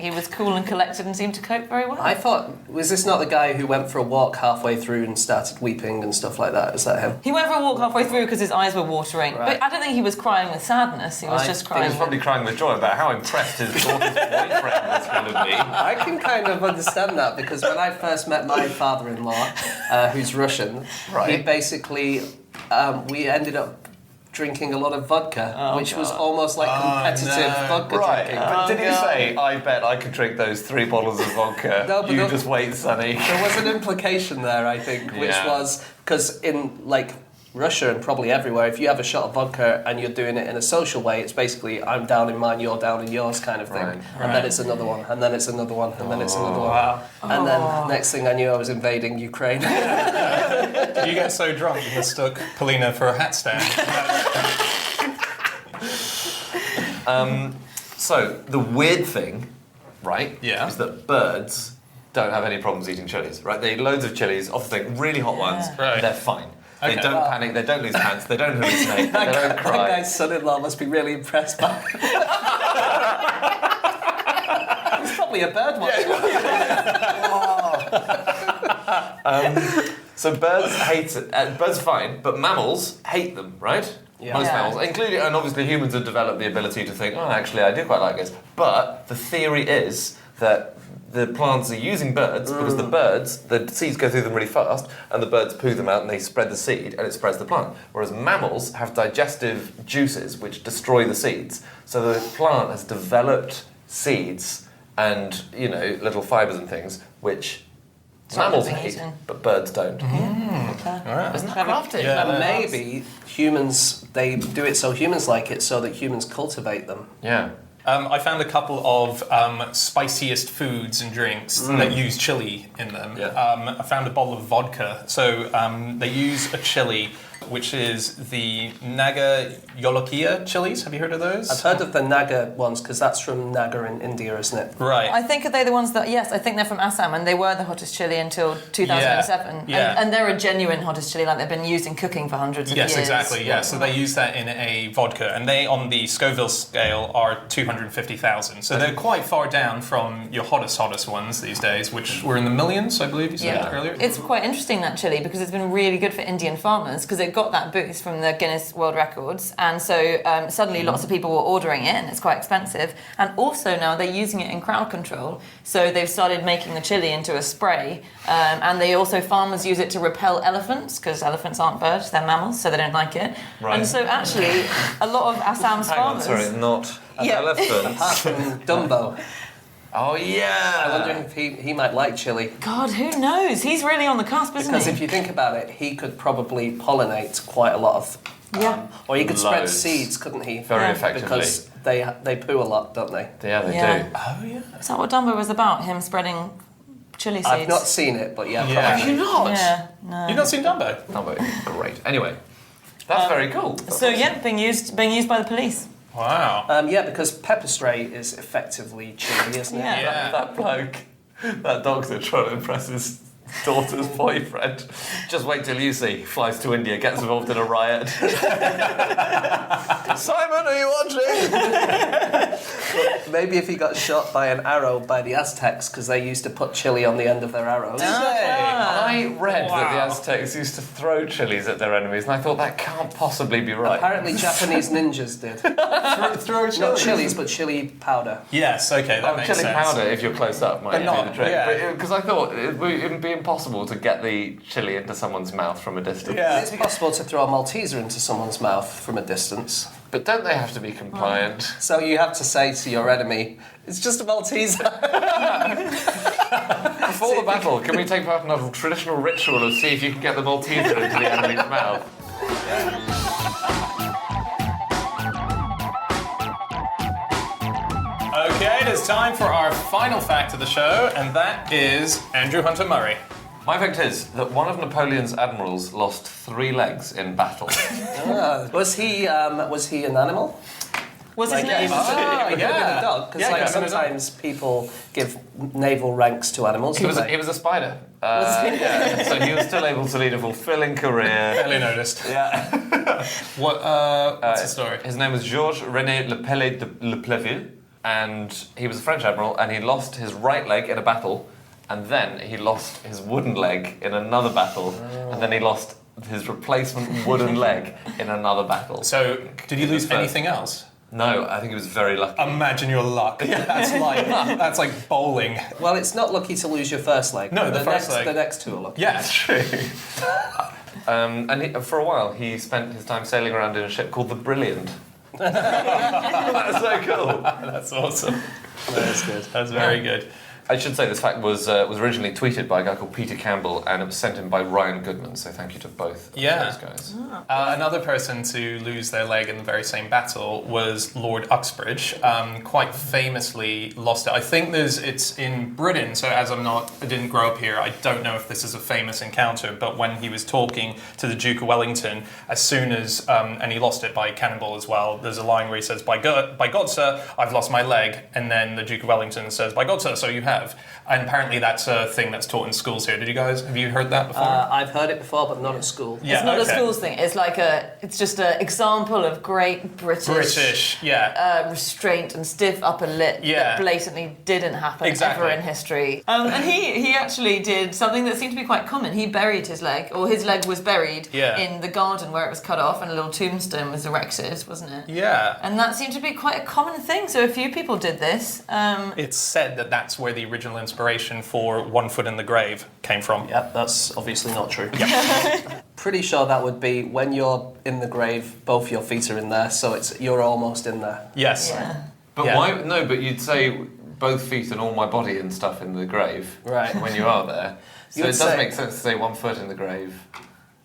[SPEAKER 2] he was cool and collected and seemed to cope very well.
[SPEAKER 3] I thought, was this not the guy who went for a walk halfway through and started weeping and stuff like that? Is that him?
[SPEAKER 2] He went for a walk halfway through because his eyes were watering.
[SPEAKER 3] Right.
[SPEAKER 2] But I don't think he was crying with sadness. He was just
[SPEAKER 4] He
[SPEAKER 2] crying.
[SPEAKER 4] was probably crying with joy about how impressed his daughter's boyfriend was going to be.
[SPEAKER 3] I can kind of understand that because when I first met my father-in-law, who's Russian, he
[SPEAKER 4] Right.
[SPEAKER 3] basically, we ended up drinking a lot of vodka, which was almost like competitive vodka
[SPEAKER 4] Right,
[SPEAKER 3] drinking.
[SPEAKER 4] but did he
[SPEAKER 2] God.
[SPEAKER 4] say, I bet I could drink those 3 bottles of vodka?
[SPEAKER 3] No, but
[SPEAKER 4] you
[SPEAKER 3] no-
[SPEAKER 4] just wait, Sonny.
[SPEAKER 3] There was an implication there, I think, which
[SPEAKER 4] Yeah.
[SPEAKER 3] was because in like Russia and probably everywhere, if you have a shot of vodka and you're doing it in a social way, it's basically I'm down in mine, you're down in yours kind of thing.
[SPEAKER 4] Right.
[SPEAKER 3] And then it's another one, and then it's another one, and then it's another one.
[SPEAKER 1] Wow.
[SPEAKER 3] And then next thing I knew, I was invading Ukraine.
[SPEAKER 1] Did you get so drunk you mistook Polina for a hat stand?
[SPEAKER 4] So the weird thing, right,
[SPEAKER 1] Yeah.
[SPEAKER 4] is that birds don't have any problems eating chilies, right? They eat loads of chilies, often really hot ones.
[SPEAKER 1] Right.
[SPEAKER 4] They're fine. They
[SPEAKER 1] Okay.
[SPEAKER 4] don't panic, they don't lose pants, they don't hallucinate, they don't
[SPEAKER 3] That
[SPEAKER 4] cry.
[SPEAKER 3] guy's son-in-law must be really impressed by. He's probably a bird watcher.
[SPEAKER 4] So birds hate it. Birds are fine, but mammals hate them, right?
[SPEAKER 3] Yeah.
[SPEAKER 4] Most
[SPEAKER 2] Yeah.
[SPEAKER 4] mammals, including, and obviously humans have developed the ability to think, oh, actually, I do quite like this. But the theory is that the plants are using birds because the seeds go through them really fast, and the birds poo them out and they spread the seed and it spreads the plant. Whereas mammals have digestive juices which destroy the seeds. So the plant has developed seeds and, little fibres and things which mammals
[SPEAKER 2] being
[SPEAKER 4] hate,
[SPEAKER 2] eaten.
[SPEAKER 4] but birds don't.
[SPEAKER 1] All right.
[SPEAKER 4] Isn't that crafty?
[SPEAKER 1] Yeah.
[SPEAKER 3] And maybe humans, they do it so humans like it, so that humans cultivate them.
[SPEAKER 4] Yeah.
[SPEAKER 1] I found a couple of spiciest foods and drinks that use chili in them.
[SPEAKER 4] Yeah.
[SPEAKER 1] I found a bottle of vodka. So they use a chili, which is the Naga Yolokia chilies. Have you heard of those?
[SPEAKER 3] I've heard of the Naga ones because that's from Naga in India, isn't it?
[SPEAKER 1] Right.
[SPEAKER 2] I think are they the ones that? Yes, I think they're from Assam, and they were the hottest chili until 2007.
[SPEAKER 1] Yeah.
[SPEAKER 2] And they're a genuine hottest chili, like they've been used in cooking for hundreds of years.
[SPEAKER 1] Yes, exactly. Yeah, so they use that in a vodka, and they, on the Scoville scale, are 250,000. So they're quite far down from your hottest ones these days, which were in the millions, I believe you said
[SPEAKER 2] Yeah.
[SPEAKER 1] earlier.
[SPEAKER 2] It's quite interesting, that chili, because it's been really good for Indian farmers because it got that boost from the Guinness World Records, and so suddenly lots of people were ordering it, and it's quite expensive. And also now they're using it in crowd control, so they've started making the chili into a spray, and they also, farmers use it to repel elephants because elephants aren't birds, they're mammals, so they don't like it.
[SPEAKER 4] Right.
[SPEAKER 2] And so actually, a lot of Assam's
[SPEAKER 4] Hang on,
[SPEAKER 2] farmers.
[SPEAKER 4] sorry, not an
[SPEAKER 2] Yeah.
[SPEAKER 4] elephant.
[SPEAKER 3] Apart from Dumbo.
[SPEAKER 4] Oh, yeah.
[SPEAKER 3] I'm wondering if he might like chili.
[SPEAKER 2] God, who knows? He's really on the cusp, isn't
[SPEAKER 3] Because
[SPEAKER 2] he?
[SPEAKER 3] if you think about it, he could probably pollinate quite a lot of...
[SPEAKER 2] Yeah.
[SPEAKER 3] Or he could spread
[SPEAKER 4] Loads.
[SPEAKER 3] seeds, couldn't he?
[SPEAKER 4] Very
[SPEAKER 2] Yeah.
[SPEAKER 4] effectively.
[SPEAKER 3] Because they poo a lot, don't they?
[SPEAKER 4] Yeah, they
[SPEAKER 2] Yeah.
[SPEAKER 4] do.
[SPEAKER 1] Oh, yeah.
[SPEAKER 2] Is that what Dumbo was about? Him spreading chili seeds?
[SPEAKER 3] I've not seen it, but yeah,
[SPEAKER 1] Yeah.
[SPEAKER 3] probably.
[SPEAKER 4] not?
[SPEAKER 2] Yeah, no.
[SPEAKER 1] You've not seen Dumbo?
[SPEAKER 4] Dumbo is great. Anyway, that's very cool.
[SPEAKER 2] So yeah, being used by the police.
[SPEAKER 1] Wow.
[SPEAKER 3] Yeah, because pepper spray is effectively chili, isn't it?
[SPEAKER 2] Yeah.
[SPEAKER 1] Yeah.
[SPEAKER 4] That bloke, that doctor trying to impress his daughter's boyfriend. Just wait till you see. Flies to India, gets involved in a riot. Simon, are you watching?
[SPEAKER 3] Maybe if he got shot by an arrow by the Aztecs, because they used to put chili on the end of their arrows.
[SPEAKER 4] I read that the
[SPEAKER 1] Wow.
[SPEAKER 4] Aztecs used to throw chilies at their enemies, and I thought that can't possibly be right.
[SPEAKER 3] Apparently Japanese ninjas did.
[SPEAKER 1] Throw
[SPEAKER 3] Not chilies, but chili powder.
[SPEAKER 1] Yes, okay, that makes
[SPEAKER 4] chili
[SPEAKER 1] sense.
[SPEAKER 4] powder, if you're close up, might
[SPEAKER 1] But
[SPEAKER 4] do
[SPEAKER 1] not-
[SPEAKER 4] the trick.
[SPEAKER 1] yeah.
[SPEAKER 4] Because I thought it would be impossible to get the chili into someone's mouth from a distance.
[SPEAKER 1] Yeah.
[SPEAKER 3] It's possible to throw a Malteser into someone's mouth from a distance.
[SPEAKER 4] But don't they have to be compliant?
[SPEAKER 3] So you have to say to your enemy, it's just a Malteser.
[SPEAKER 4] Before the battle, can we take part in a traditional ritual of see if you can get the Malteser into the enemy's mouth?
[SPEAKER 1] Okay, it is time for our final fact of the show, and that is Andrew Hunter Murray.
[SPEAKER 4] My fact is that one of Napoleon's admirals lost 3 legs in battle.
[SPEAKER 3] Was he an animal?
[SPEAKER 2] Was his
[SPEAKER 3] Like,
[SPEAKER 2] name?
[SPEAKER 3] he was
[SPEAKER 1] Oh,
[SPEAKER 3] it could have been a dog, because
[SPEAKER 1] Yeah,
[SPEAKER 3] like
[SPEAKER 1] it could have been a dog.
[SPEAKER 3] sometimes people give naval ranks to animals.
[SPEAKER 4] He was
[SPEAKER 3] don't
[SPEAKER 4] he
[SPEAKER 3] they?
[SPEAKER 4] was a spider.
[SPEAKER 3] Was he?
[SPEAKER 4] Yeah, so he was still able to lead a fulfilling career.
[SPEAKER 1] Barely noticed.
[SPEAKER 4] Yeah.
[SPEAKER 1] What's the story?
[SPEAKER 4] His name was Georges René Lepelle de Lepleville, and he was a French admiral, and he lost his right leg in a battle, and then he lost his wooden leg in another battle, and then he lost his replacement wooden leg in another battle.
[SPEAKER 1] So, did you lose
[SPEAKER 4] First.
[SPEAKER 1] anything else?
[SPEAKER 4] No, I think he was very lucky.
[SPEAKER 1] Imagine your luck. That's like bowling.
[SPEAKER 3] Well, it's not lucky to lose your first leg.
[SPEAKER 1] No, the first leg.
[SPEAKER 3] The next two are lucky.
[SPEAKER 1] Yeah.
[SPEAKER 4] True. And for a while, he spent his time sailing around in a ship called the Brilliant. That's so cool.
[SPEAKER 1] That's awesome.
[SPEAKER 3] That's good.
[SPEAKER 1] That's very good.
[SPEAKER 4] I should say this fact was originally tweeted by a guy called Peter Campbell, and it was sent in by Ryan Goodman. So thank you to both of those guys.
[SPEAKER 1] Another person to lose their leg in the very same battle was Lord Uxbridge. Quite famously lost it. I think it's in Britain. So I didn't grow up here. I don't know if this is a famous encounter, but when he was talking to the Duke of Wellington, as soon as and he lost it by cannonball as well. There's a line where he says, "By God, sir, I've lost my leg," and then the Duke of Wellington says, "By God, sir, so you have." And apparently that's a thing that's taught in schools here. Have you heard that before?
[SPEAKER 3] I've heard it before, but not at school.
[SPEAKER 2] It's not a schools thing. It's like it's just an example of great British restraint and stiff upper lip that blatantly didn't happen ever in history. And he actually did something that seemed to be quite common. He buried his leg, or his leg was buried in the garden where it was cut off, and a little tombstone was erected, wasn't it?
[SPEAKER 1] Yeah.
[SPEAKER 2] And that seemed to be quite a common thing. So a few people did this.
[SPEAKER 1] It's said that that's where the original inspiration for One Foot in the Grave came from.
[SPEAKER 3] Yep, that's obviously not true. Pretty sure that would be when you're in the grave, both your feet are in there, so you're almost in there.
[SPEAKER 1] Yes.
[SPEAKER 2] Yeah.
[SPEAKER 4] But why? No, but you'd say both feet and all my body and stuff in the grave,
[SPEAKER 3] right?
[SPEAKER 4] When you are there, so it does make sense to say 1 foot in the grave.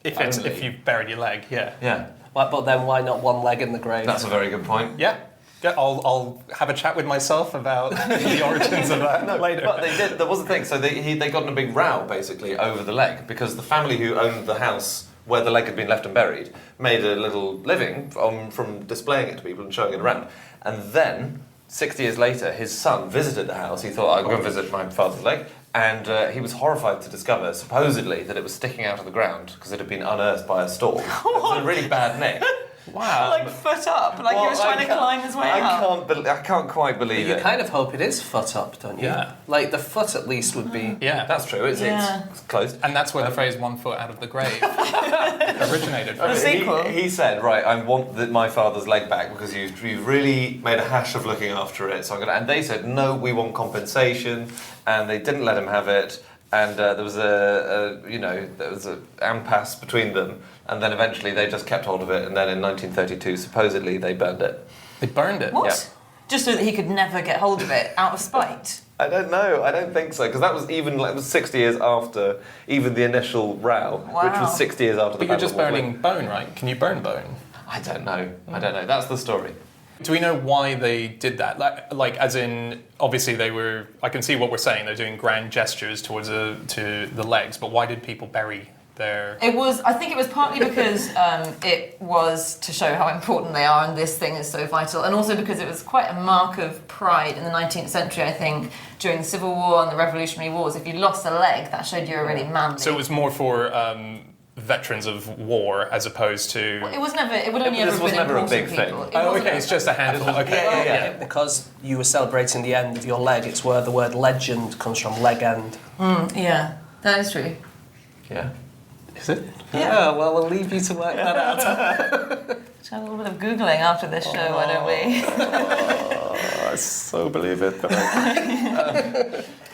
[SPEAKER 1] If you've buried your leg,
[SPEAKER 4] yeah.
[SPEAKER 3] But then why not one leg in the grave?
[SPEAKER 4] That's a very good point.
[SPEAKER 1] Yeah, I'll have a chat with myself about the origins of that later.
[SPEAKER 4] But they did. There was a thing. So they got in a big row basically over the leg because the family who owned the house where the leg had been left and buried made a little living from displaying it to people and showing it around. And then 60 years later, his son visited the house. He thought, "I'll go and visit my father's leg." And he was horrified to discover, supposedly, that it was sticking out of the ground because it had been unearthed by a storm. It was a really bad nick.
[SPEAKER 1] Wow.
[SPEAKER 2] Like foot up, like he was trying to climb his way up.
[SPEAKER 4] I can't quite believe
[SPEAKER 3] You
[SPEAKER 4] it.
[SPEAKER 3] kind of hope it is foot up, don't you?
[SPEAKER 1] Yeah.
[SPEAKER 3] Like the foot at least would be...
[SPEAKER 1] Yeah,
[SPEAKER 4] That's true. It's closed.
[SPEAKER 1] and that's where the phrase "1 foot out of the grave" originated from.
[SPEAKER 2] The sequel.
[SPEAKER 4] He said, "Right, I want my father's leg back because you've really made a hash of looking after it. So I'm gonna." And they said, "No, we want compensation," and they didn't let him have it. And there was an impasse between them, and then eventually they just kept hold of it. And then in 1932, supposedly they burned it.
[SPEAKER 1] They burned it.
[SPEAKER 2] What?
[SPEAKER 4] Yeah.
[SPEAKER 2] Just so that he could never get hold of it out of spite.
[SPEAKER 4] I don't know. I don't think so because that was it was 60 years after even the initial row, which was 60 years after.
[SPEAKER 1] But you're just burning bone, right? Can you burn bone?
[SPEAKER 4] I don't know. That's the story.
[SPEAKER 1] Do we know why they did that? Like, as in, obviously they were. I can see what we're saying. They're doing grand gestures towards to the legs, but why did people bury their?
[SPEAKER 2] I think it was partly because it was to show how important they are, and this thing is so vital, and also because it was quite a mark of pride in the 19th century. I think during the Civil War and the Revolutionary Wars, if you lost a leg, that showed you were really manly.
[SPEAKER 1] So it was more for veterans of war as opposed to.
[SPEAKER 2] Well, it was never. It would only ever
[SPEAKER 4] was
[SPEAKER 2] been
[SPEAKER 4] never a
[SPEAKER 2] important
[SPEAKER 4] big
[SPEAKER 2] people.
[SPEAKER 4] thing.
[SPEAKER 1] Oh, okay. It's just a handful. Okay.
[SPEAKER 3] Yeah. Because you were celebrating the end of your leg, it's where the word legend comes from, leg end.
[SPEAKER 2] Yeah, that is true.
[SPEAKER 4] Yeah.
[SPEAKER 1] Is it?
[SPEAKER 3] Yeah, well, we'll leave you to work that out.
[SPEAKER 2] Let's have a little bit of Googling after this show, why don't we?
[SPEAKER 1] I so believe it.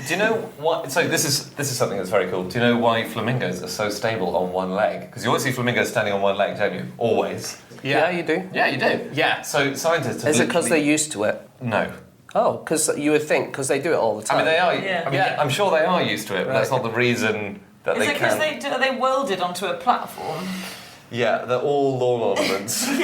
[SPEAKER 4] Do you know what? So this is something that's very cool. Do you know why flamingos are so stable on one leg? Because you always see flamingos standing on one leg, don't you? Always.
[SPEAKER 3] Yeah, you do.
[SPEAKER 4] Yeah, you do.
[SPEAKER 1] Yeah.
[SPEAKER 4] So scientists have
[SPEAKER 3] Is it because they're
[SPEAKER 4] literally-
[SPEAKER 3] used to it?
[SPEAKER 4] No.
[SPEAKER 3] Oh, because you would think, because they do it all the
[SPEAKER 4] I
[SPEAKER 3] time.
[SPEAKER 4] mean, they are.
[SPEAKER 2] Yeah.
[SPEAKER 4] I mean, I'm sure they are used to it, but that's not the reason that
[SPEAKER 2] Is
[SPEAKER 4] they
[SPEAKER 2] it because
[SPEAKER 4] can.
[SPEAKER 2] are they welded onto a platform?
[SPEAKER 4] Yeah, they're all lawn ornaments. No,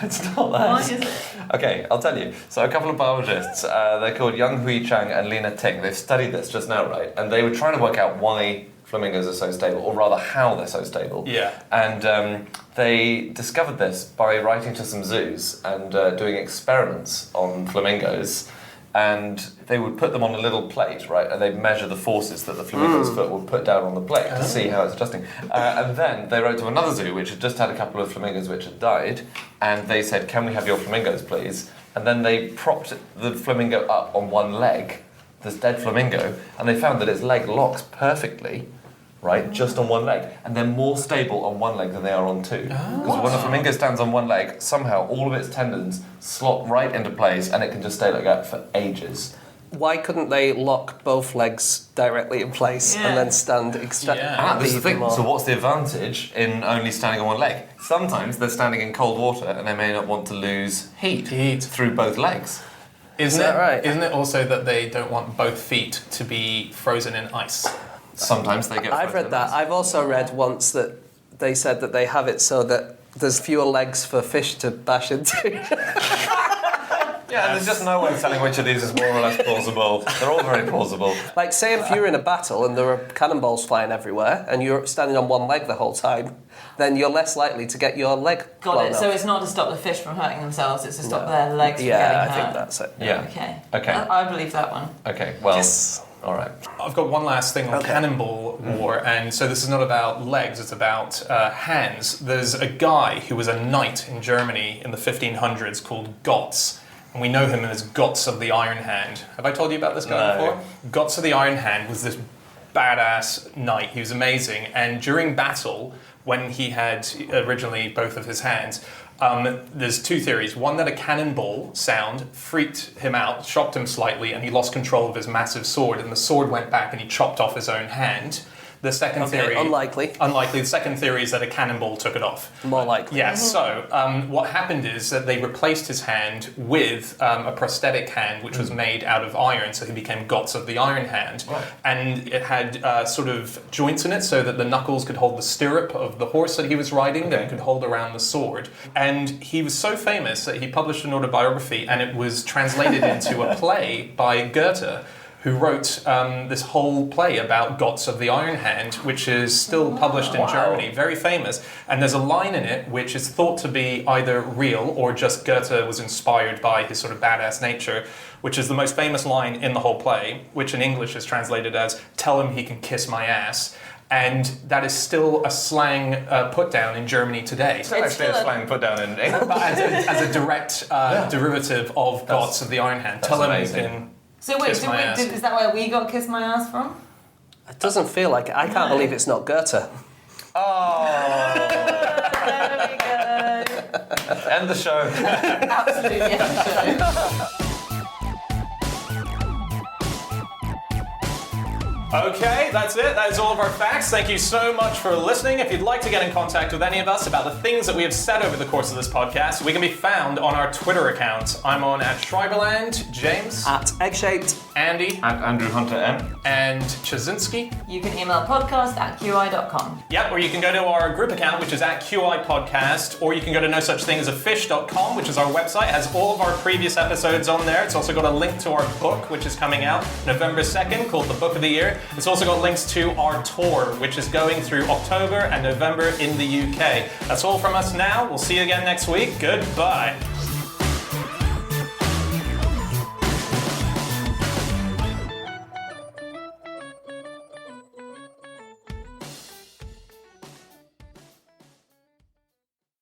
[SPEAKER 4] it's not that.
[SPEAKER 2] Why is it?
[SPEAKER 4] Okay, I'll tell you. So a couple of biologists, they're called Young Hui Chang and Lena Ting. They've studied this just now, right? And they were trying to work out why flamingos are so stable, or rather how they're so stable.
[SPEAKER 1] Yeah.
[SPEAKER 4] And they discovered this by writing to some zoos and doing experiments on flamingos. And they would put them on a little plate, right? And they'd measure the forces that the flamingo's foot would put down on the plate to see how it's adjusting. And then they wrote to another zoo, which had just had a couple of flamingos which had died. And they said, "Can we have your flamingos, please?" And then they propped the flamingo up on one leg, this dead flamingo, and they found that its leg locks perfectly, right, just on one leg. And they're more stable on one leg than they are on two. Because when a flamingo stands on one leg, somehow all of its tendons slot right into place and it can just stay like that for ages.
[SPEAKER 3] Why couldn't they lock both legs directly in place and then stand
[SPEAKER 1] Yeah.
[SPEAKER 4] This is the thing. So what's the advantage in only standing on one leg? Sometimes they're standing in cold water and they may not want to lose heat through both legs.
[SPEAKER 3] Is that right?
[SPEAKER 1] Isn't it also that they don't want both feet to be frozen in ice?
[SPEAKER 4] Sometimes they get.
[SPEAKER 3] I've read that. I've also read once that they said that they have it so that there's fewer legs for fish to bash into.
[SPEAKER 4] Yeah, and there's just no way of telling which of these is more or less plausible. They're all very plausible.
[SPEAKER 3] Like, say if you're in a battle and there are cannonballs flying everywhere and you're standing on one leg the whole time, then you're less likely to get your leg
[SPEAKER 2] Got
[SPEAKER 3] blown
[SPEAKER 2] it.
[SPEAKER 3] off.
[SPEAKER 2] So it's not to stop the fish from hurting themselves, it's to stop their legs from
[SPEAKER 3] Yeah,
[SPEAKER 2] getting
[SPEAKER 3] I
[SPEAKER 2] hurt.
[SPEAKER 3] think that's it.
[SPEAKER 4] Yeah.
[SPEAKER 2] Okay.
[SPEAKER 4] Okay.
[SPEAKER 2] I believe that one.
[SPEAKER 4] Okay. Well.
[SPEAKER 3] Yes.
[SPEAKER 4] All right.
[SPEAKER 1] I've got one last thing on Cannonball War, and so this is not about legs, it's about hands. There's a guy who was a knight in Germany in the 1500s called Gotz, and we know him as Gotz of the Iron Hand. Have I told you about this guy
[SPEAKER 4] No.
[SPEAKER 1] before? Gotz of the Iron Hand was this badass knight. He was amazing, and during battle, when he had originally both of his hands, there's two theories. One, that a cannonball sound freaked him out, shocked him slightly, and he lost control of his massive sword, and the sword went back and he chopped off his own hand. The second theory...
[SPEAKER 3] Unlikely.
[SPEAKER 1] Unlikely. The second theory is that a cannonball took it off.
[SPEAKER 3] More likely.
[SPEAKER 1] Yeah, so what happened is that they replaced his hand with a prosthetic hand which was made out of iron, so he became Gotz of the Iron Hand.
[SPEAKER 4] Right.
[SPEAKER 1] And it had sort of joints in it so that the knuckles could hold the stirrup of the horse that he was riding, that it could hold around the sword. And he was so famous that he published an autobiography, and it was translated into a play by Goethe, who wrote this whole play about Gotz of the Iron Hand, which is still published in Germany, very famous. And there's a line in it which is thought to be either real or just Goethe was inspired by his sort of badass nature, which is the most famous line in the whole play, which in English is translated as, "Tell him he can kiss my ass." And that is still a slang put down in Germany today.
[SPEAKER 4] It's actually a slang put down in England.
[SPEAKER 1] But as a direct derivative of Gotz of the Iron Hand. Tell him
[SPEAKER 4] amazing.
[SPEAKER 1] he can...
[SPEAKER 2] So wait,
[SPEAKER 1] Kiss my ass.
[SPEAKER 2] is that where we got Kiss My Ass from?
[SPEAKER 3] It doesn't feel like it. I can't believe it's not Goethe.
[SPEAKER 4] Oh.
[SPEAKER 2] There we go.
[SPEAKER 4] End the show.
[SPEAKER 2] Absolutely. Yeah.
[SPEAKER 1] Okay, that's it. That is all of our facts. Thank you so much for listening. If you'd like to get in contact with any of us about the things that we have said over the course of this podcast, we can be found on our Twitter account. I'm on @Schreiberland, James,
[SPEAKER 3] At Eggshaped.
[SPEAKER 1] Andy,
[SPEAKER 4] At Andrew Hunter M.
[SPEAKER 1] and Chazinski.
[SPEAKER 2] You can email podcast@qi.com.
[SPEAKER 1] Yep, or you can go to our group account, which is @QI Podcast, or you can go to nosuchthingasafish.com, which is our website. It has all of our previous episodes on there. It's also got a link to our book, which is coming out November 2nd, called The Book of the Year. It's also got links to our tour, which is going through October and November in the UK. That's all from us now. We'll see you again next week. Goodbye.